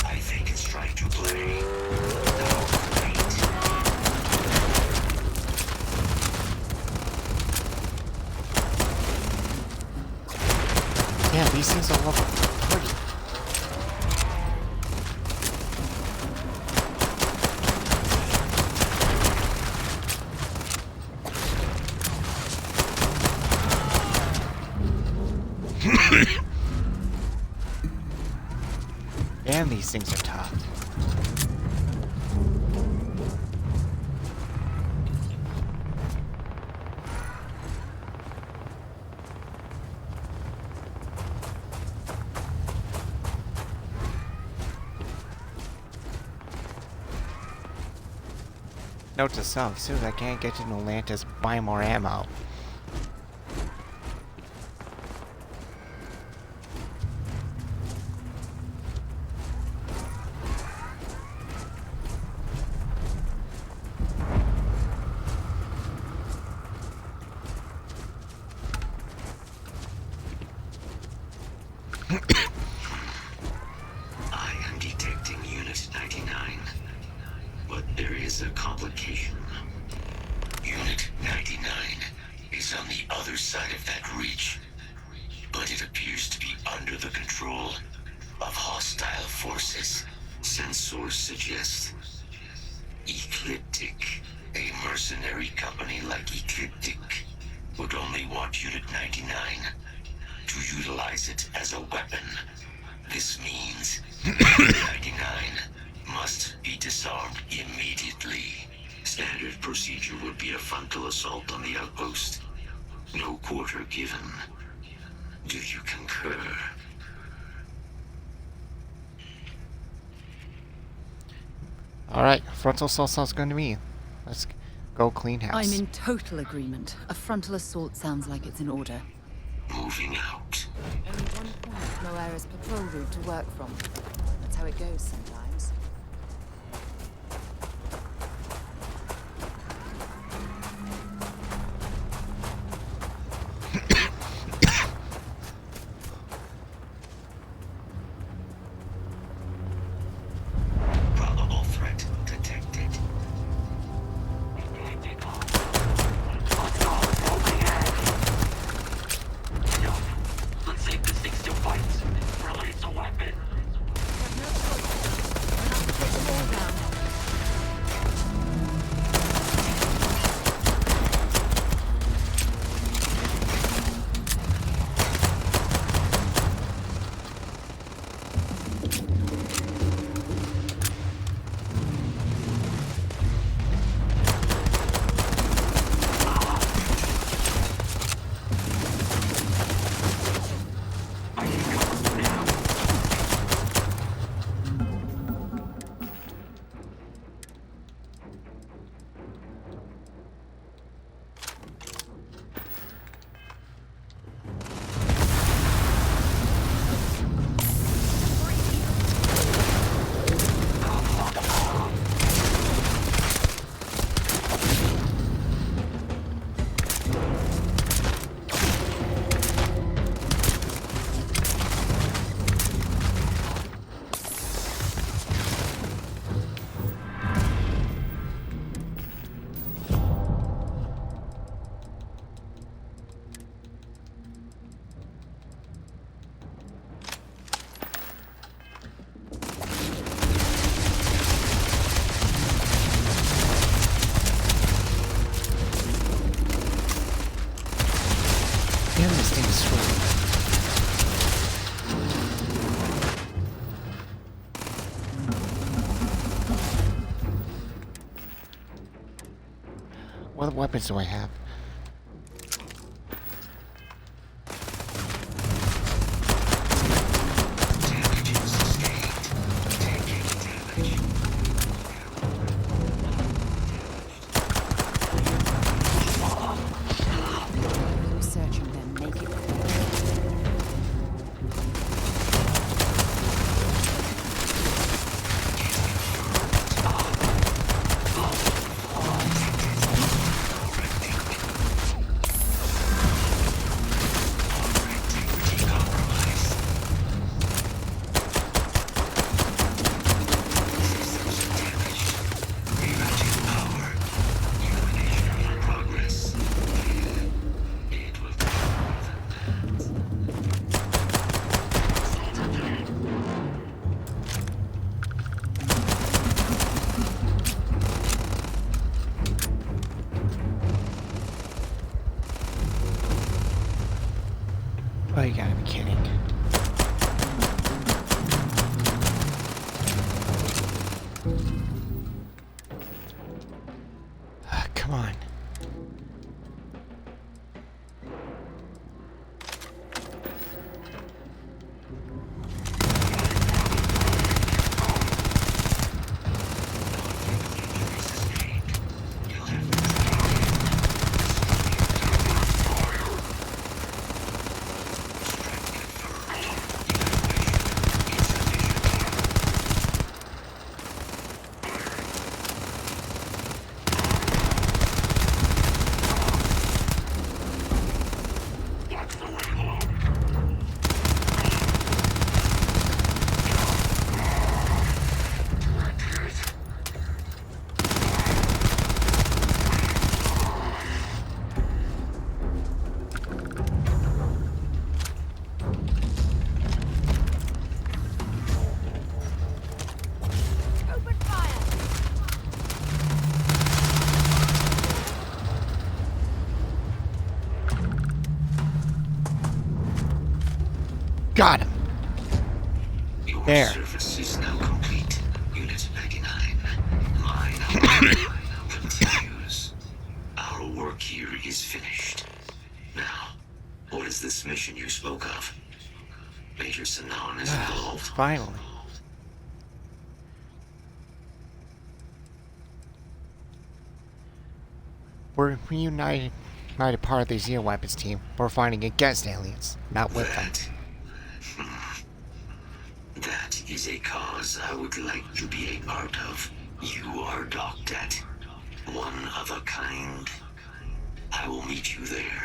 I think it's trying to play. Now, wait. Yeah, these things all over the party. Damn, these things are tough. Note to self, as soon as I can't get to Atlantis, buy more ammo. I am detecting Unit 99, but there is a complication. Unit 99 is on the other side of that reach, but it appears to be under the control of hostile forces. Sensors suggest Ecliptic, a mercenary company like Ecliptic, would only want Unit 99 to utilize it as a weapon. This means Unit 99 must be disarmed immediately. Standard procedure would be a frontal assault on the outpost. No quarter given. Do you concur? Alright, frontal assault sounds good to me. Let's go clean house. I'm in total agreement. A frontal assault sounds like it's in order. Moving out. Only one point Moira's patrol route to work from. That's how it goes sometimes. Probable threat detected. Let's see if this thing still fights. Really, it's a weapon. Damn, this thing is strong. What weapons do I have? Searching them, make it. Got him. Your There. service is now complete, Unit 99. Mine, however, continues. Our work here is finished. Now, what is this mission you spoke of? Major Sanan is involved. Finally. We're reunited part of the Zero Weapons team. We're fighting against aliens, not with them. That is a cause I would like to be a part of. You are docked at one of a kind. I will meet you there.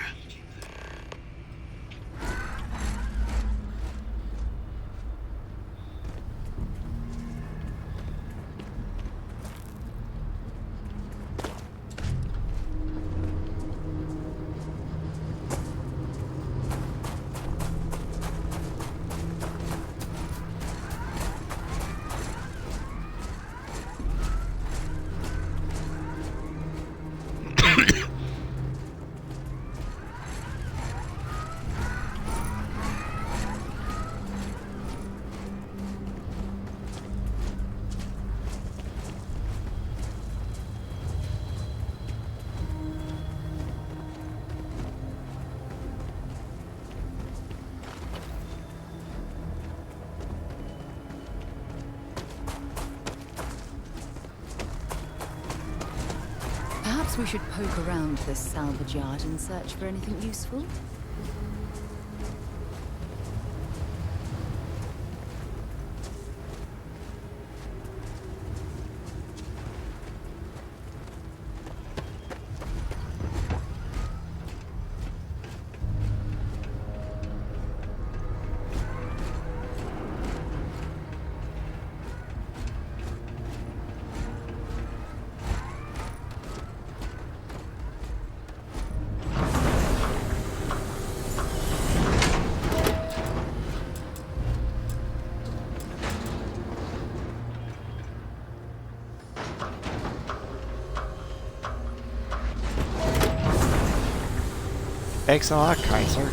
Perhaps we should poke around this salvage yard and search for anything useful. Thanks a lot, Kaiser.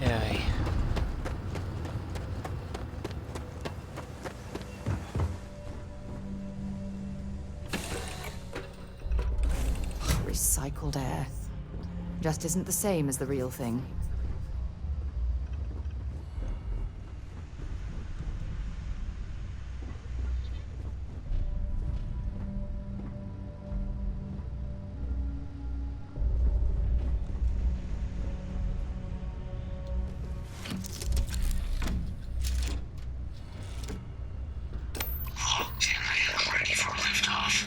Yay. Recycled air. Just isn't the same as the real thing. Locked in and ready for liftoff.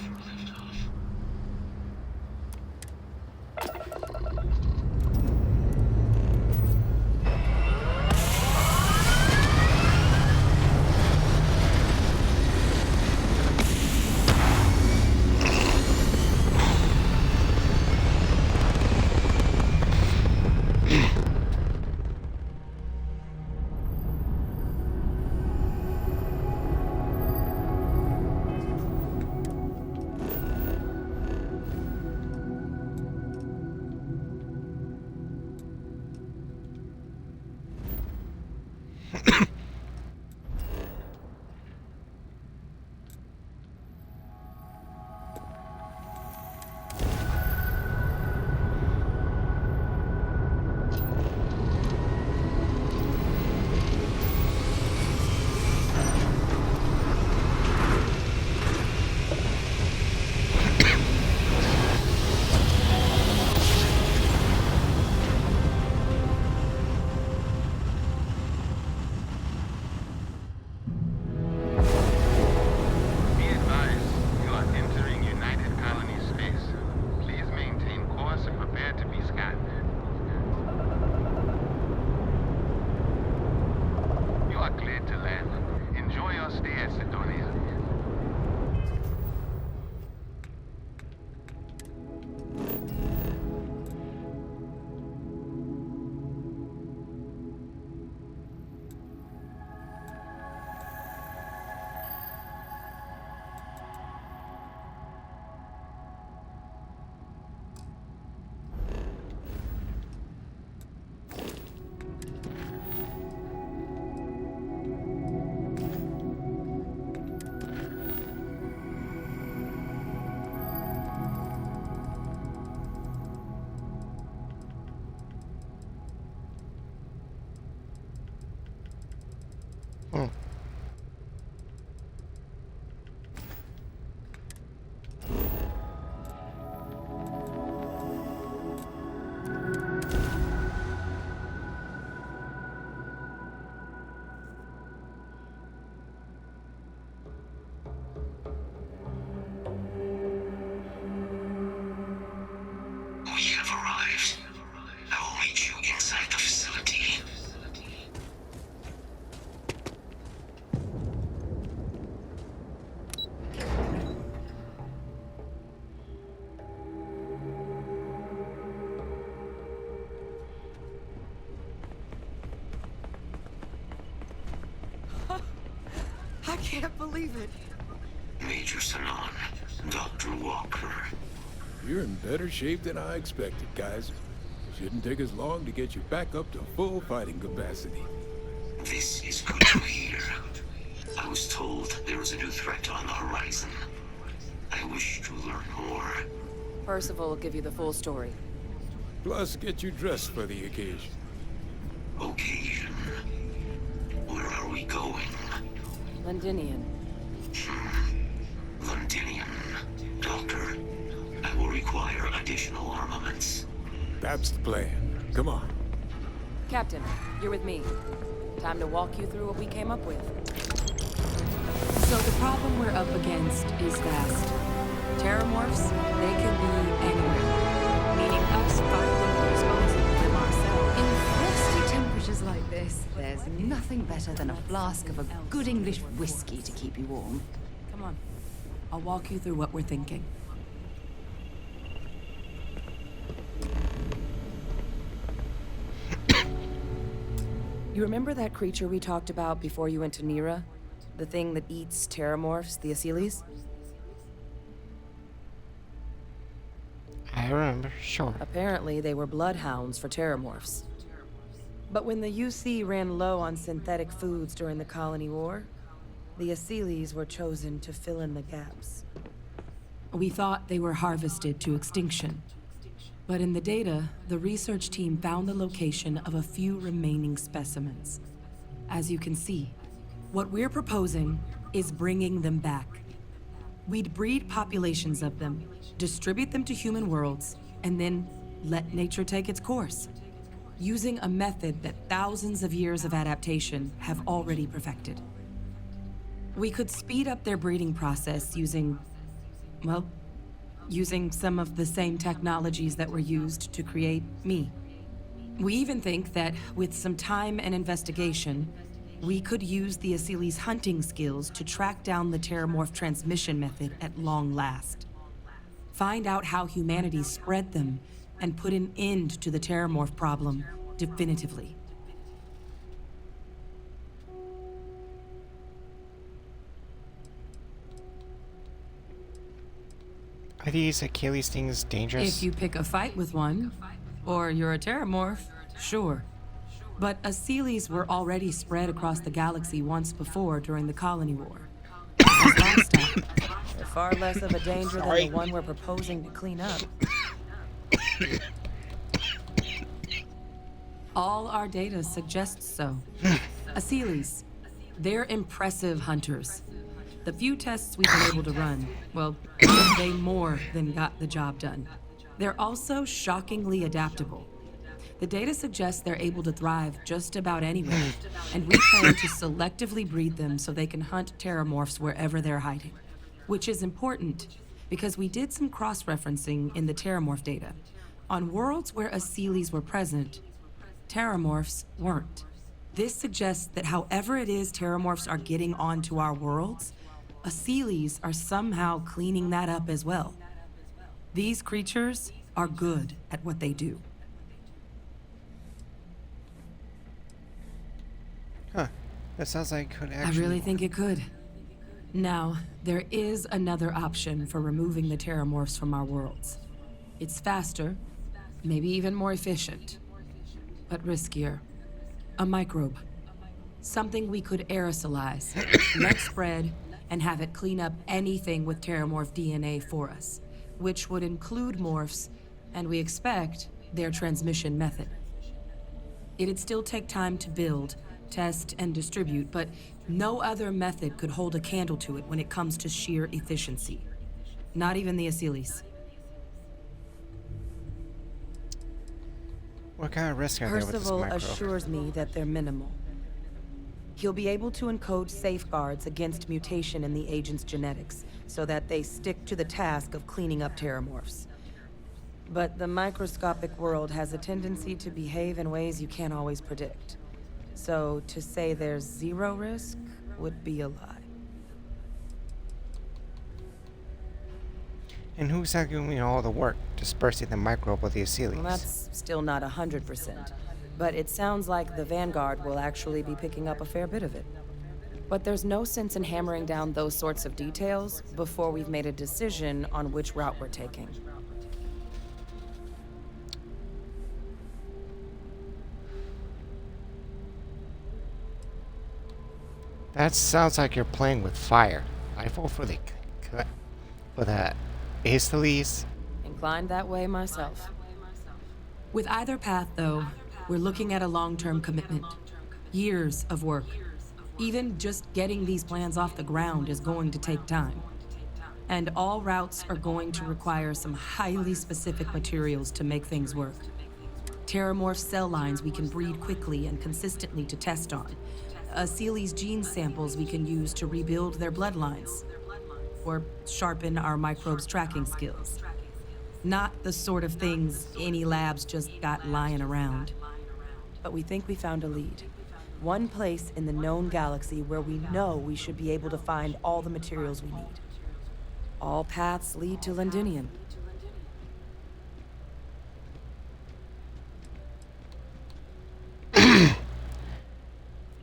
Hmm. We have arrived. I will meet you inside the facility. I can't believe it. Major Sanon, Dr. Walker. You're in better shape than I expected, guys. Shouldn't take us long to get you back up to full fighting capacity. This is good to hear. I was told there was a new threat on the horizon. I wish to learn more. Percival will give you the full story. Plus, get you dressed for the occasion. Occasion. Where are we going? Londinian. Londinian. Doctor, I will require additional armaments. That's the plan. Come on. Captain, you're with me. Time to walk you through what we came up with. So the problem we're up against is vast. Terramorphs, they can be anywhere. Meaning us fighting responsible them ourselves. In frosty temperatures like this, there's nothing better than a flask of a good English whiskey to keep you warm. Come on. I'll walk you through what we're thinking. You remember that creature we talked about before you went to Nira? The thing that eats terramorphs, the Asylees? I remember, sure. Apparently, they were bloodhounds for terramorphs. But when the UC ran low on synthetic foods during the Colony War, the Asylees were chosen to fill in the gaps. We thought they were harvested to extinction. But in the data, the research team found the location of a few remaining specimens. As you can see, what we're proposing is bringing them back. We'd breed populations of them, distribute them to human worlds, and then let nature take its course, using a method that thousands of years of adaptation have already perfected. We could speed up their breeding process using some of the same technologies that were used to create me. We even think that with some time and investigation, we could use the Asylees' hunting skills to track down the terramorph transmission method at long last. Find out how humanity spread them and put an end to the terramorph problem definitively. Are these Achilles things dangerous? If you pick a fight with one, or you're a terramorph, sure. But Asylees were already spread across the galaxy once before during the Colony War. As livestock. They're far less of a danger than the one we're proposing to clean up. All our data suggests so. Asylees, they're impressive hunters. The few tests we've been able to run, well, they more than got the job done. They're also shockingly adaptable. The data suggests they're able to thrive just about anywhere, and we plan to selectively breed them so they can hunt terramorphs wherever they're hiding. Which is important, because we did some cross-referencing in the terramorph data. On worlds where Asylees were present, terramorphs weren't. This suggests that however it is terramorphs are getting onto our worlds, Asylees are somehow cleaning that up as well. These creatures are good at what they do. Huh. That sounds like it could I actually... really think it could. Now, there is another option for removing the terramorphs from our worlds. It's faster, maybe even more efficient, but riskier. A microbe. Something we could aerosolize, let spread, and have it clean up anything with terramorph DNA for us, which would include morphs, and we expect their transmission method. It'd still take time to build, test, and distribute, but no other method could hold a candle to it when it comes to sheer efficiency. Not even the Asylees. What kind of risk are there with this Percival micro? assures me that they're minimal. He'll be able to encode safeguards against mutation in the agent's genetics, so that they stick to the task of cleaning up terramorphs. But the microscopic world has a tendency to behave in ways you can't always predict. So to say there's zero risk would be a lie. And who's doing all the work dispersing the microbe with the Asylees? Well, that's still not 100%. But it sounds like the Vanguard will actually be picking up a fair bit of it. But there's no sense in hammering down those sorts of details before we've made a decision on which route we're taking. That sounds like you're playing with fire. I vote for the Asylees. Inclined that way myself. With either path, though, we're looking at a long-term commitment. Years of work. Even just getting these plans off the ground is going to take time. And all routes are going to require some highly specific materials to make things work. Terramorph cell lines we can breed quickly and consistently to test on. Asylees gene samples we can use to rebuild their bloodlines. Or sharpen our microbes tracking skills. Not the sort of things any labs just got lying around. But we think we found a lead. One place in the known galaxy where we know we should be able to find all the materials we need. All paths lead to Londinium.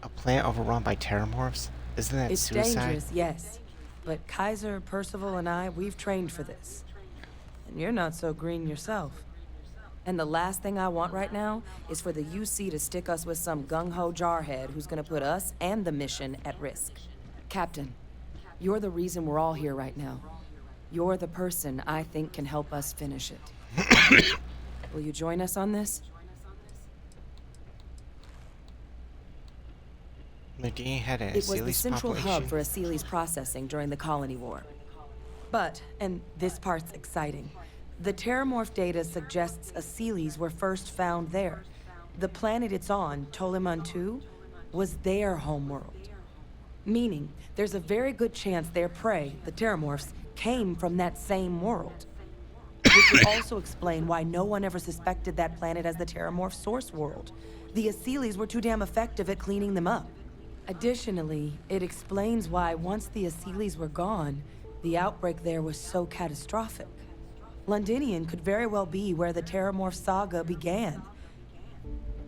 A planet overrun by terramorphs? Isn't that It's suicide? dangerous, yes. But Kaiser, Percival, and I, we've trained for this. And you're not so green yourself. And the last thing I want right now is for the UC to stick us with some gung-ho jarhead who's gonna put us and the mission at risk. Captain, you're the reason we're all here right now. You're the person I think can help us finish it. Will you join us on this? Medina had an It was the Asylees central population. hub for Asylees processing during the Colony War. But, and this part's exciting, the Terramorph data suggests Asylees were first found there. The planet it's on, Toliman 2, was their homeworld. Meaning, there's a very good chance their prey, the Terramorphs, came from that same world. Which would also explain why no one ever suspected that planet as the Terramorph source world. The Asylees were too damn effective at cleaning them up. Additionally, it explains why once the Asylees were gone, the outbreak there was so catastrophic. Londinium could very well be where the Terramorph saga began.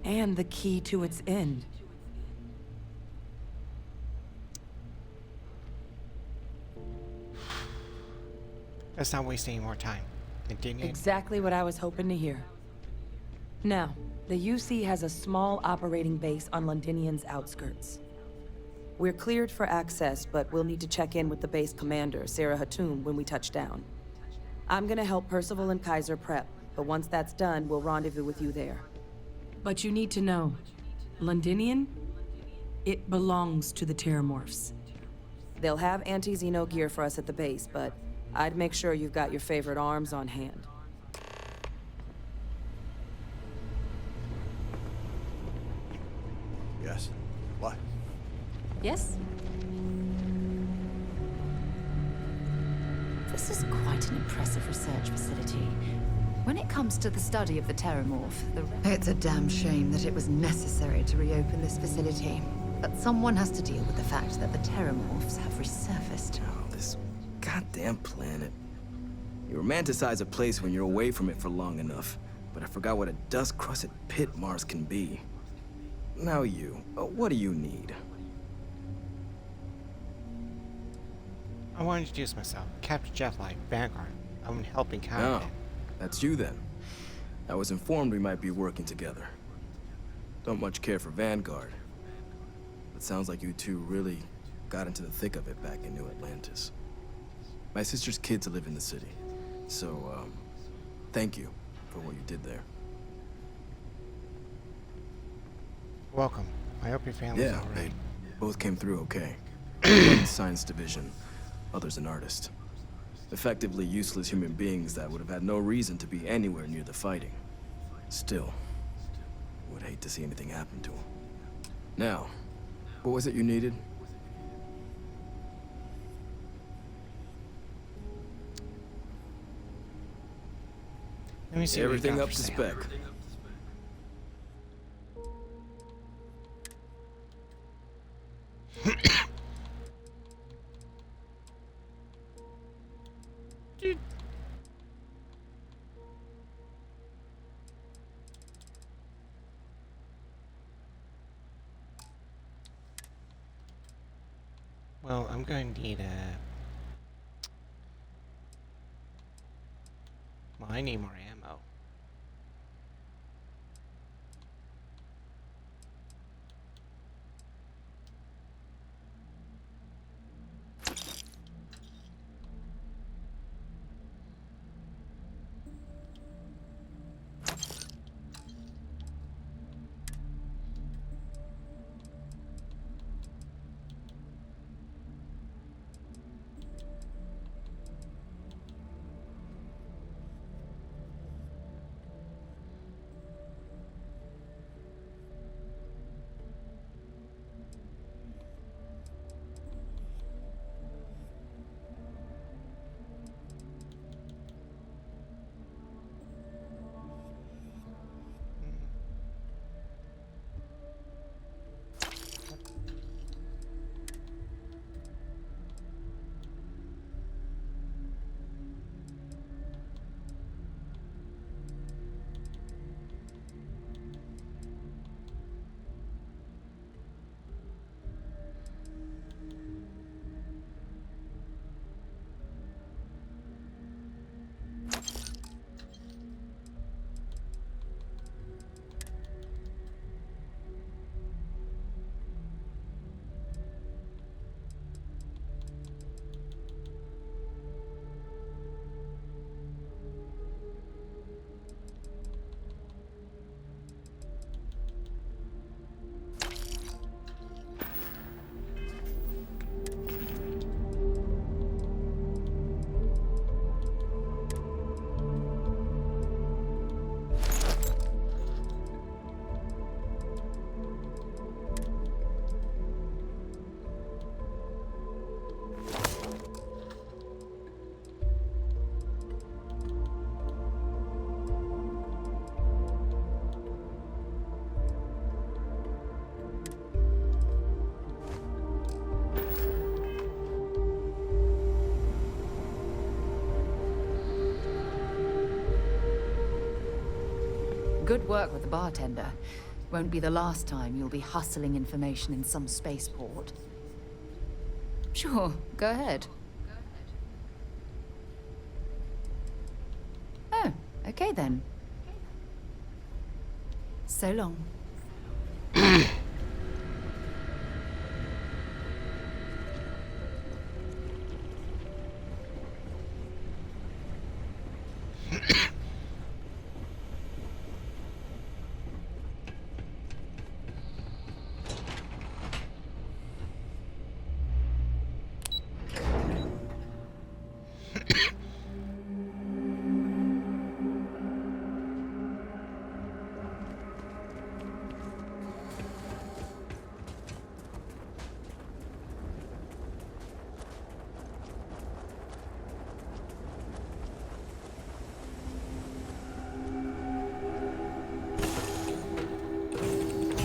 And the key to its end. Let's not waste any more time. Medina. Exactly what I was hoping to hear. Now, the UC has a small operating base on Londinium's outskirts. We're cleared for access, but we'll need to check in with the base commander, Sarah Hatum, when we touch down. I'm gonna help Percival and Kaiser prep, but once that's done, we'll rendezvous with you there. But you need to know, Londinium, it belongs to the Terramorphs. They'll have anti-Xeno gear for us at the base, but I'd make sure you've got your favorite arms on hand. Yes. What? Yes? This is quite an impressive research facility. When it comes to the study of the Terramorph, it's a damn shame that it was necessary to reopen this facility. But someone has to deal with the fact that the Terramorphs have resurfaced. Oh, this goddamn planet. You romanticize a place when you're away from it for long enough, but I forgot what a dust-crusted pit Mars can be. Now you, what do you need? I want to introduce myself. Captain Jeff Light, Vanguard. I'm helping Captain. Oh, that's you then. I was informed we might be working together. Don't much care for Vanguard. But sounds like you two really got into the thick of it back in New Atlantis. My sister's kids live in the city. So, thank you for what you did there. Welcome. I hope your family's Yeah, alright. they both came through okay. One in science division, others an artist. Effectively useless human beings that would have had no reason to be anywhere near the fighting. Still, would hate to see anything happen to them. Now, what was it you needed? Let me see what we Everything got up for to sale. spec. Well, I'm going to need well, I need more ammo. Good work with the bartender. Won't be the last time you'll be hustling information in some spaceport. Sure, go ahead. Oh, okay then. So long.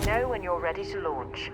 Know when you're ready to launch.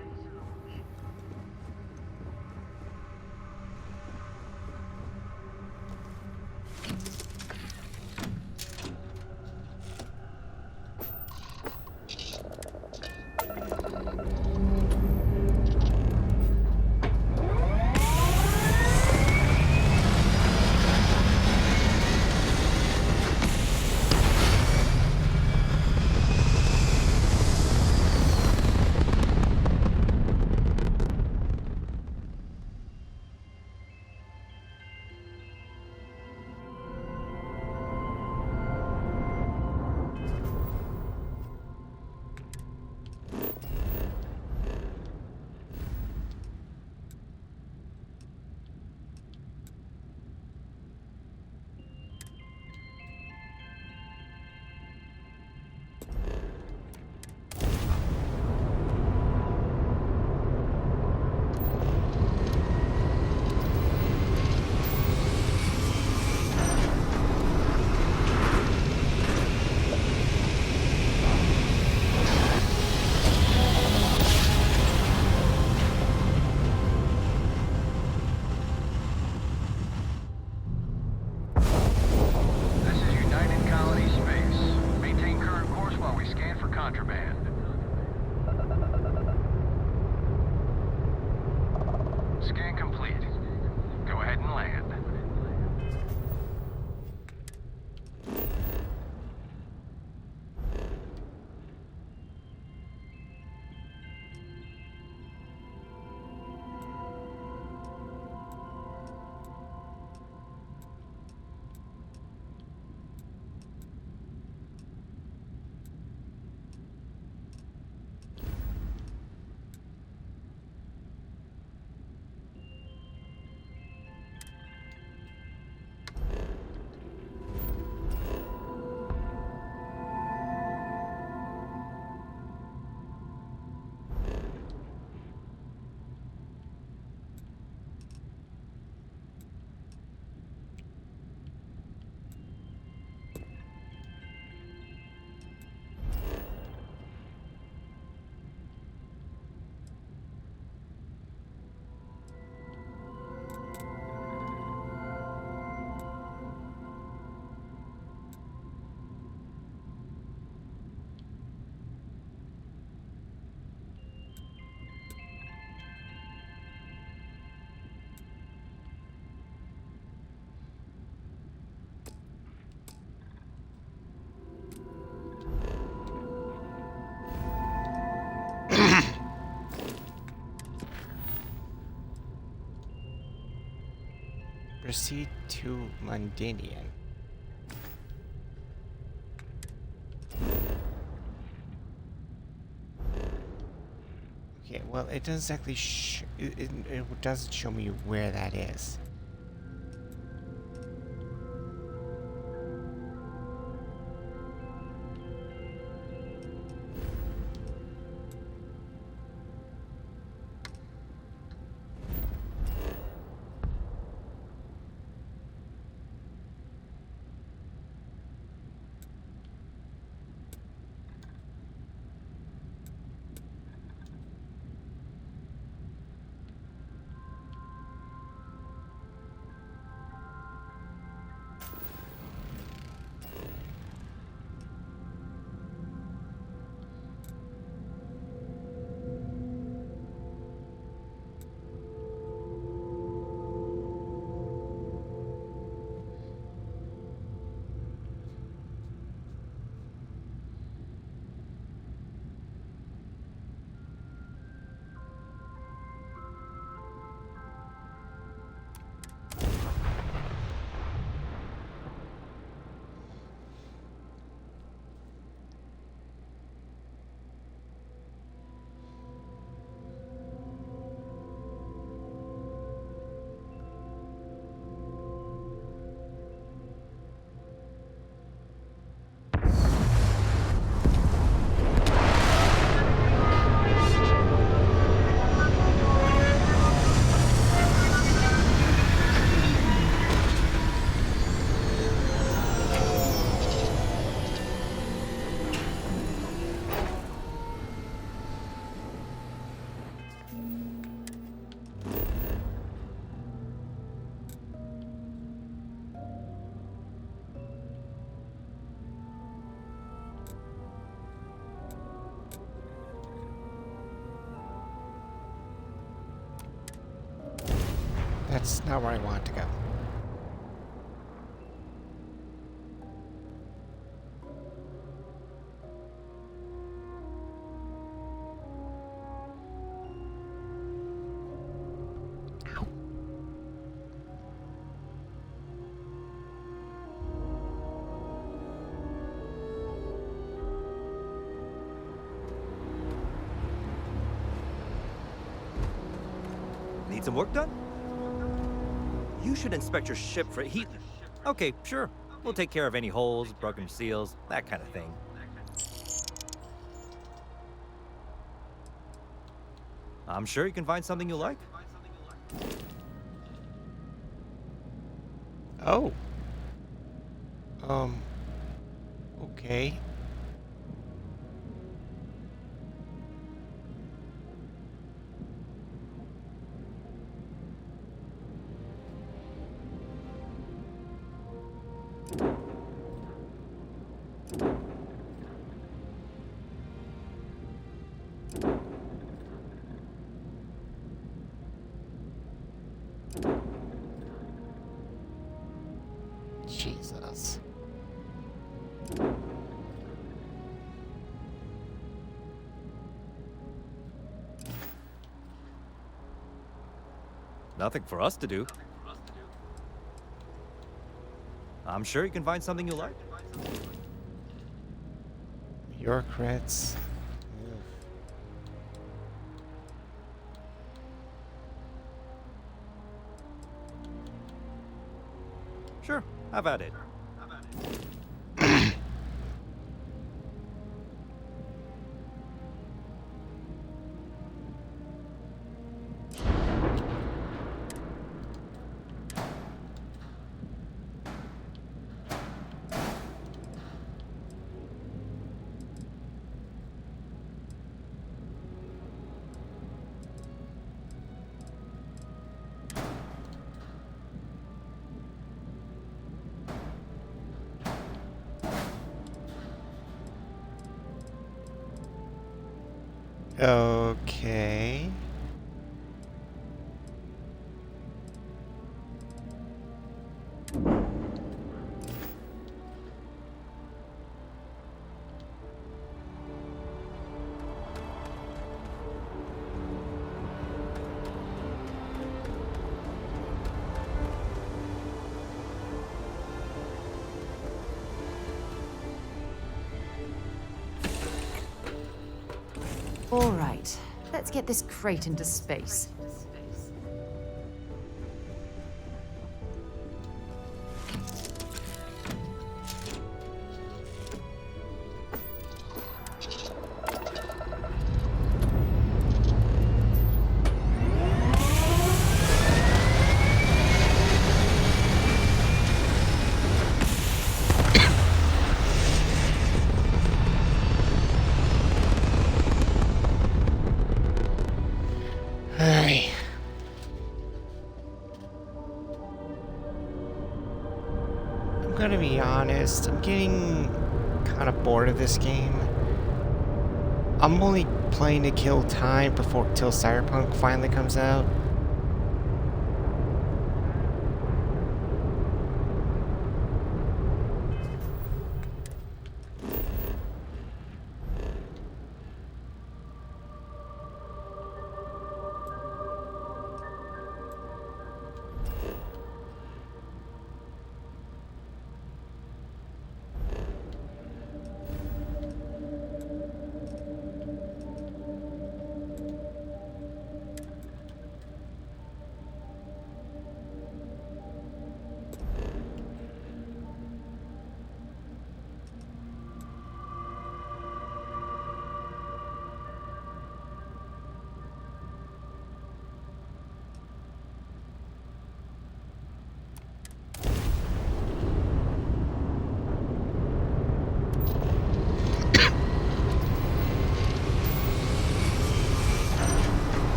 Proceed to Londinian. Okay, well, it doesn't exactly it doesn't show me where that is. That's not where I want to go. Need some work done? You should inspect your ship for heat. Okay, sure. We'll take care of any holes, broken seals, that kind of thing. I'm sure you can find something you like. Oh. Okay. Jesus. Nothing for us to do. I'm sure you can find something you like. Bureaucrats. Sure, have at it. Okay. Let's get this crate into space. Alright. I'm gonna be honest, I'm getting kind of bored of this game. I'm only playing to kill time till Cyberpunk finally comes out.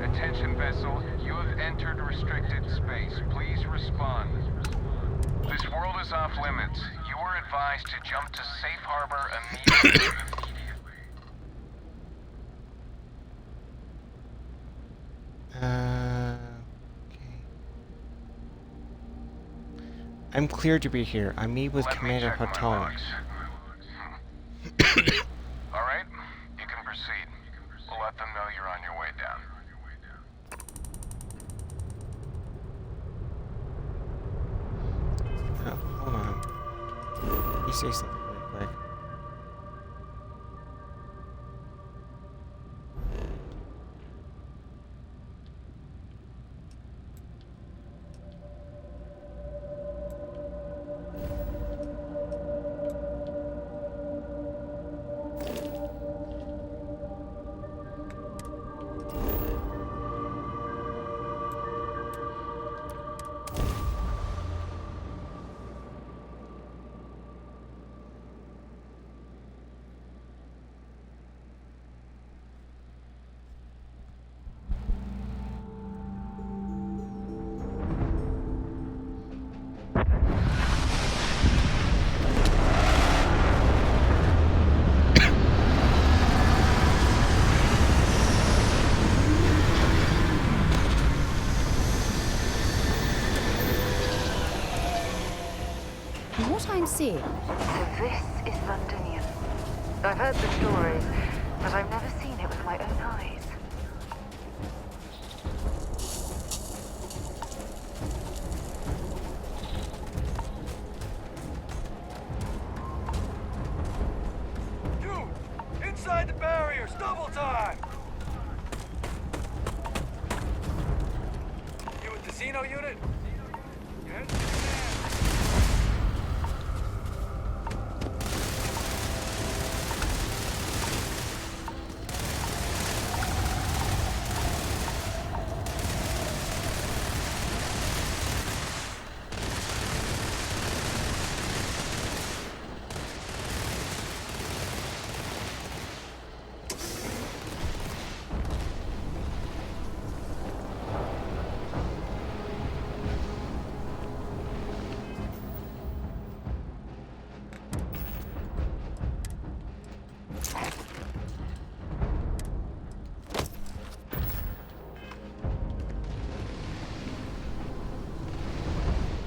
Attention vessel, you have entered restricted space. Please respond. This world is off limits. You are advised to jump to safe harbor immediately. Okay. I'm cleared to be here. I meet with Commander Patton. Alright, you can proceed. We'll let them know you're on your way down. Oh, hold on. You say something really quick. What I'm seeing. So this is Londonian. I've heard the stories, but I've never seen it with my own eyes. Dude! Inside the barriers! Double time! You with the Xeno unit? You headed to the command.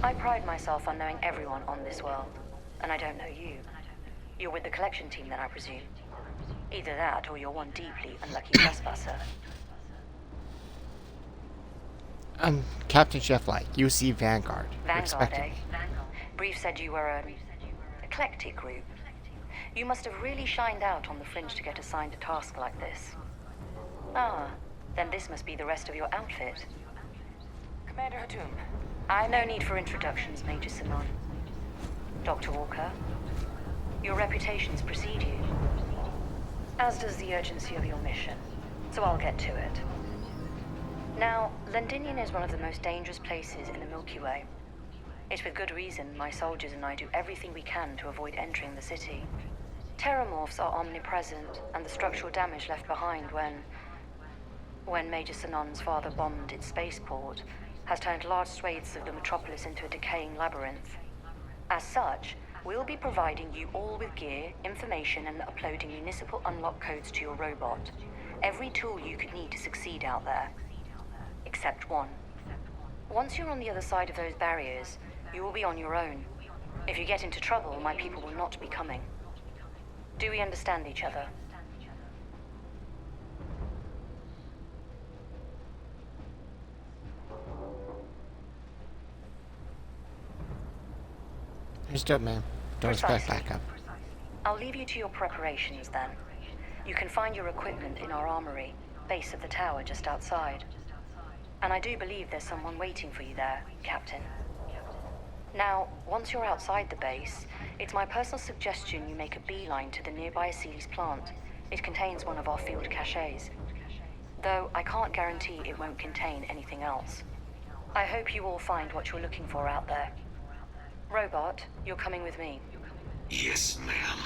I pride myself on knowing everyone on this world, and I don't know you. You're with the collection team then, I presume? Either that, or you're one deeply unlucky trespasser. Captain Cheflight, UC Vanguard. Vanguard, Expected. eh? Brief said you were an eclectic group. You must have really shined out on the fringe to get assigned a task like this. Ah, then this must be the rest of your outfit. Commander Hatum. No need for introductions, Major Simon. Dr. Walker, your reputations precede you, as does the urgency of your mission, so I'll get to it. Now, Londinium is one of the most dangerous places in the Milky Way. It's with good reason my soldiers and I do everything we can to avoid entering the city. Terramorphs are omnipresent, and the structural damage left behind when Major Sinan's father bombed its spaceport has turned large swathes of the metropolis into a decaying labyrinth. As such, we'll be providing you all with gear, information, and uploading municipal unlock codes to your robot. Every tool you could need to succeed out there. Except one. Once you're on the other side of those barriers, you will be on your own. If you get into trouble, my people will not be coming. Do we understand each other? Understood, ma'am. Don't expect backup. I'll leave you to your preparations then. You can find your equipment in our armory, base of the tower just outside. And I do believe there's someone waiting for you there, Captain. Now, once you're outside the base, it's my personal suggestion you make a beeline to the nearby Aceles plant. It contains one of our field caches. Though I can't guarantee it won't contain anything else. I hope you all find what you're looking for out there. Robot, you're coming with me. Yes, ma'am.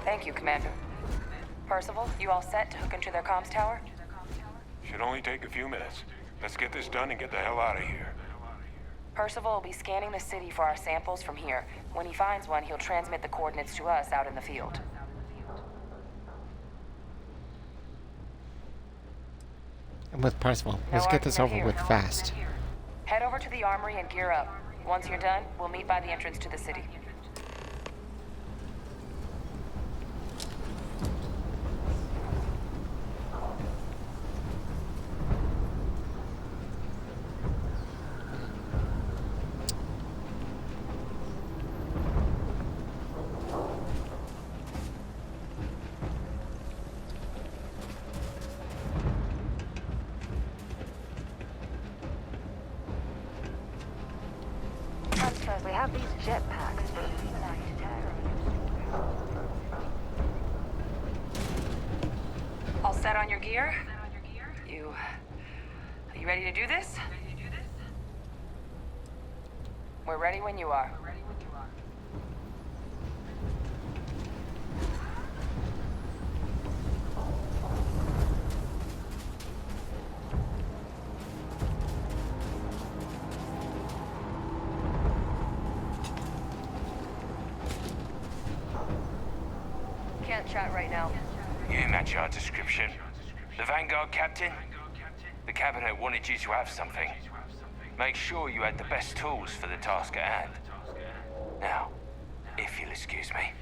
Thank you, Commander. Percival, you all set to hook into their comms tower? Should only take a few minutes. Let's get this done and get the hell out of here. Percival will be scanning the city for our samples from here. When he finds one, he'll transmit the coordinates to us out in the field. I'm with Percival. Let's get this over with fast. Head over to the armory and gear up. Once you're done, we'll meet by the entrance to the city. We have these jetpacks, but All set on your gear? Are you ready to do this? We're ready when you are. Can't chat right now. You match our description. The Vanguard captain? The cabinet wanted you to have something. Make sure you had the best tools for the task at hand. Now, if you'll excuse me.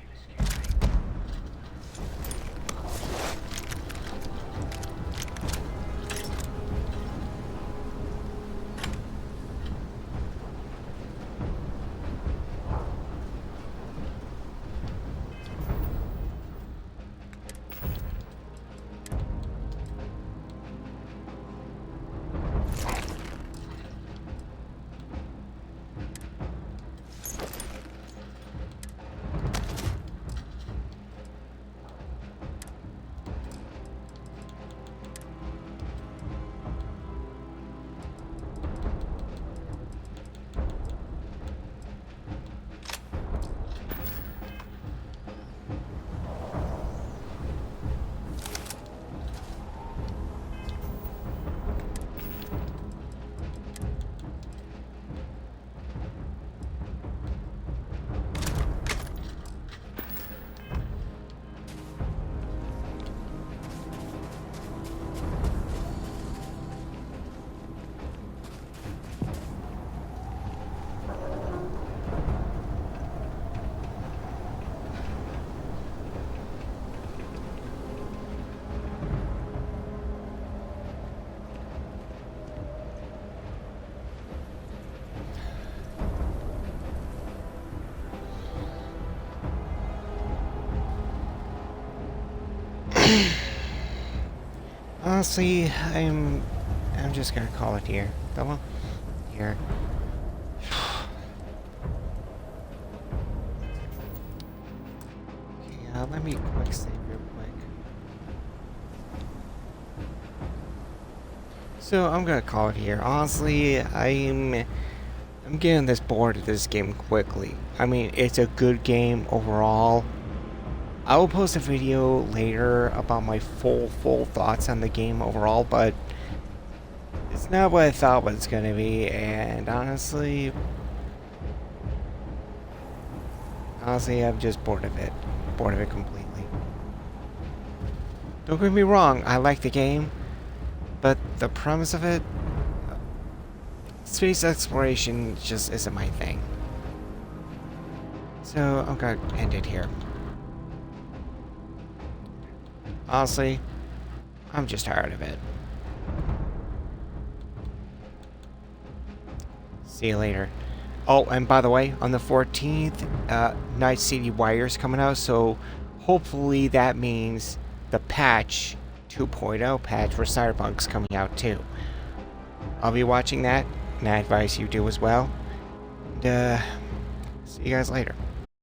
honestly, I'm just gonna call it here. Double here. Okay, let me quick save real quick. So I'm gonna call it here. Honestly, I'm getting this bored of this game quickly. I mean, it's a good game overall. I will post a video later about my full thoughts on the game overall, but it's not what I thought it was gonna be, and honestly, I'm just bored of it. Bored of it completely. Don't get me wrong, I like the game, but the premise of it, space exploration just isn't my thing. So I'm gonna end it here. Honestly, I'm just tired of it. See you later. Oh, and by the way, on the 14th, Night City Wire's coming out, so hopefully that means the patch 2.0 patch for Cyberpunk's coming out too. I'll be watching that, and I advise you do as well. And, see you guys later.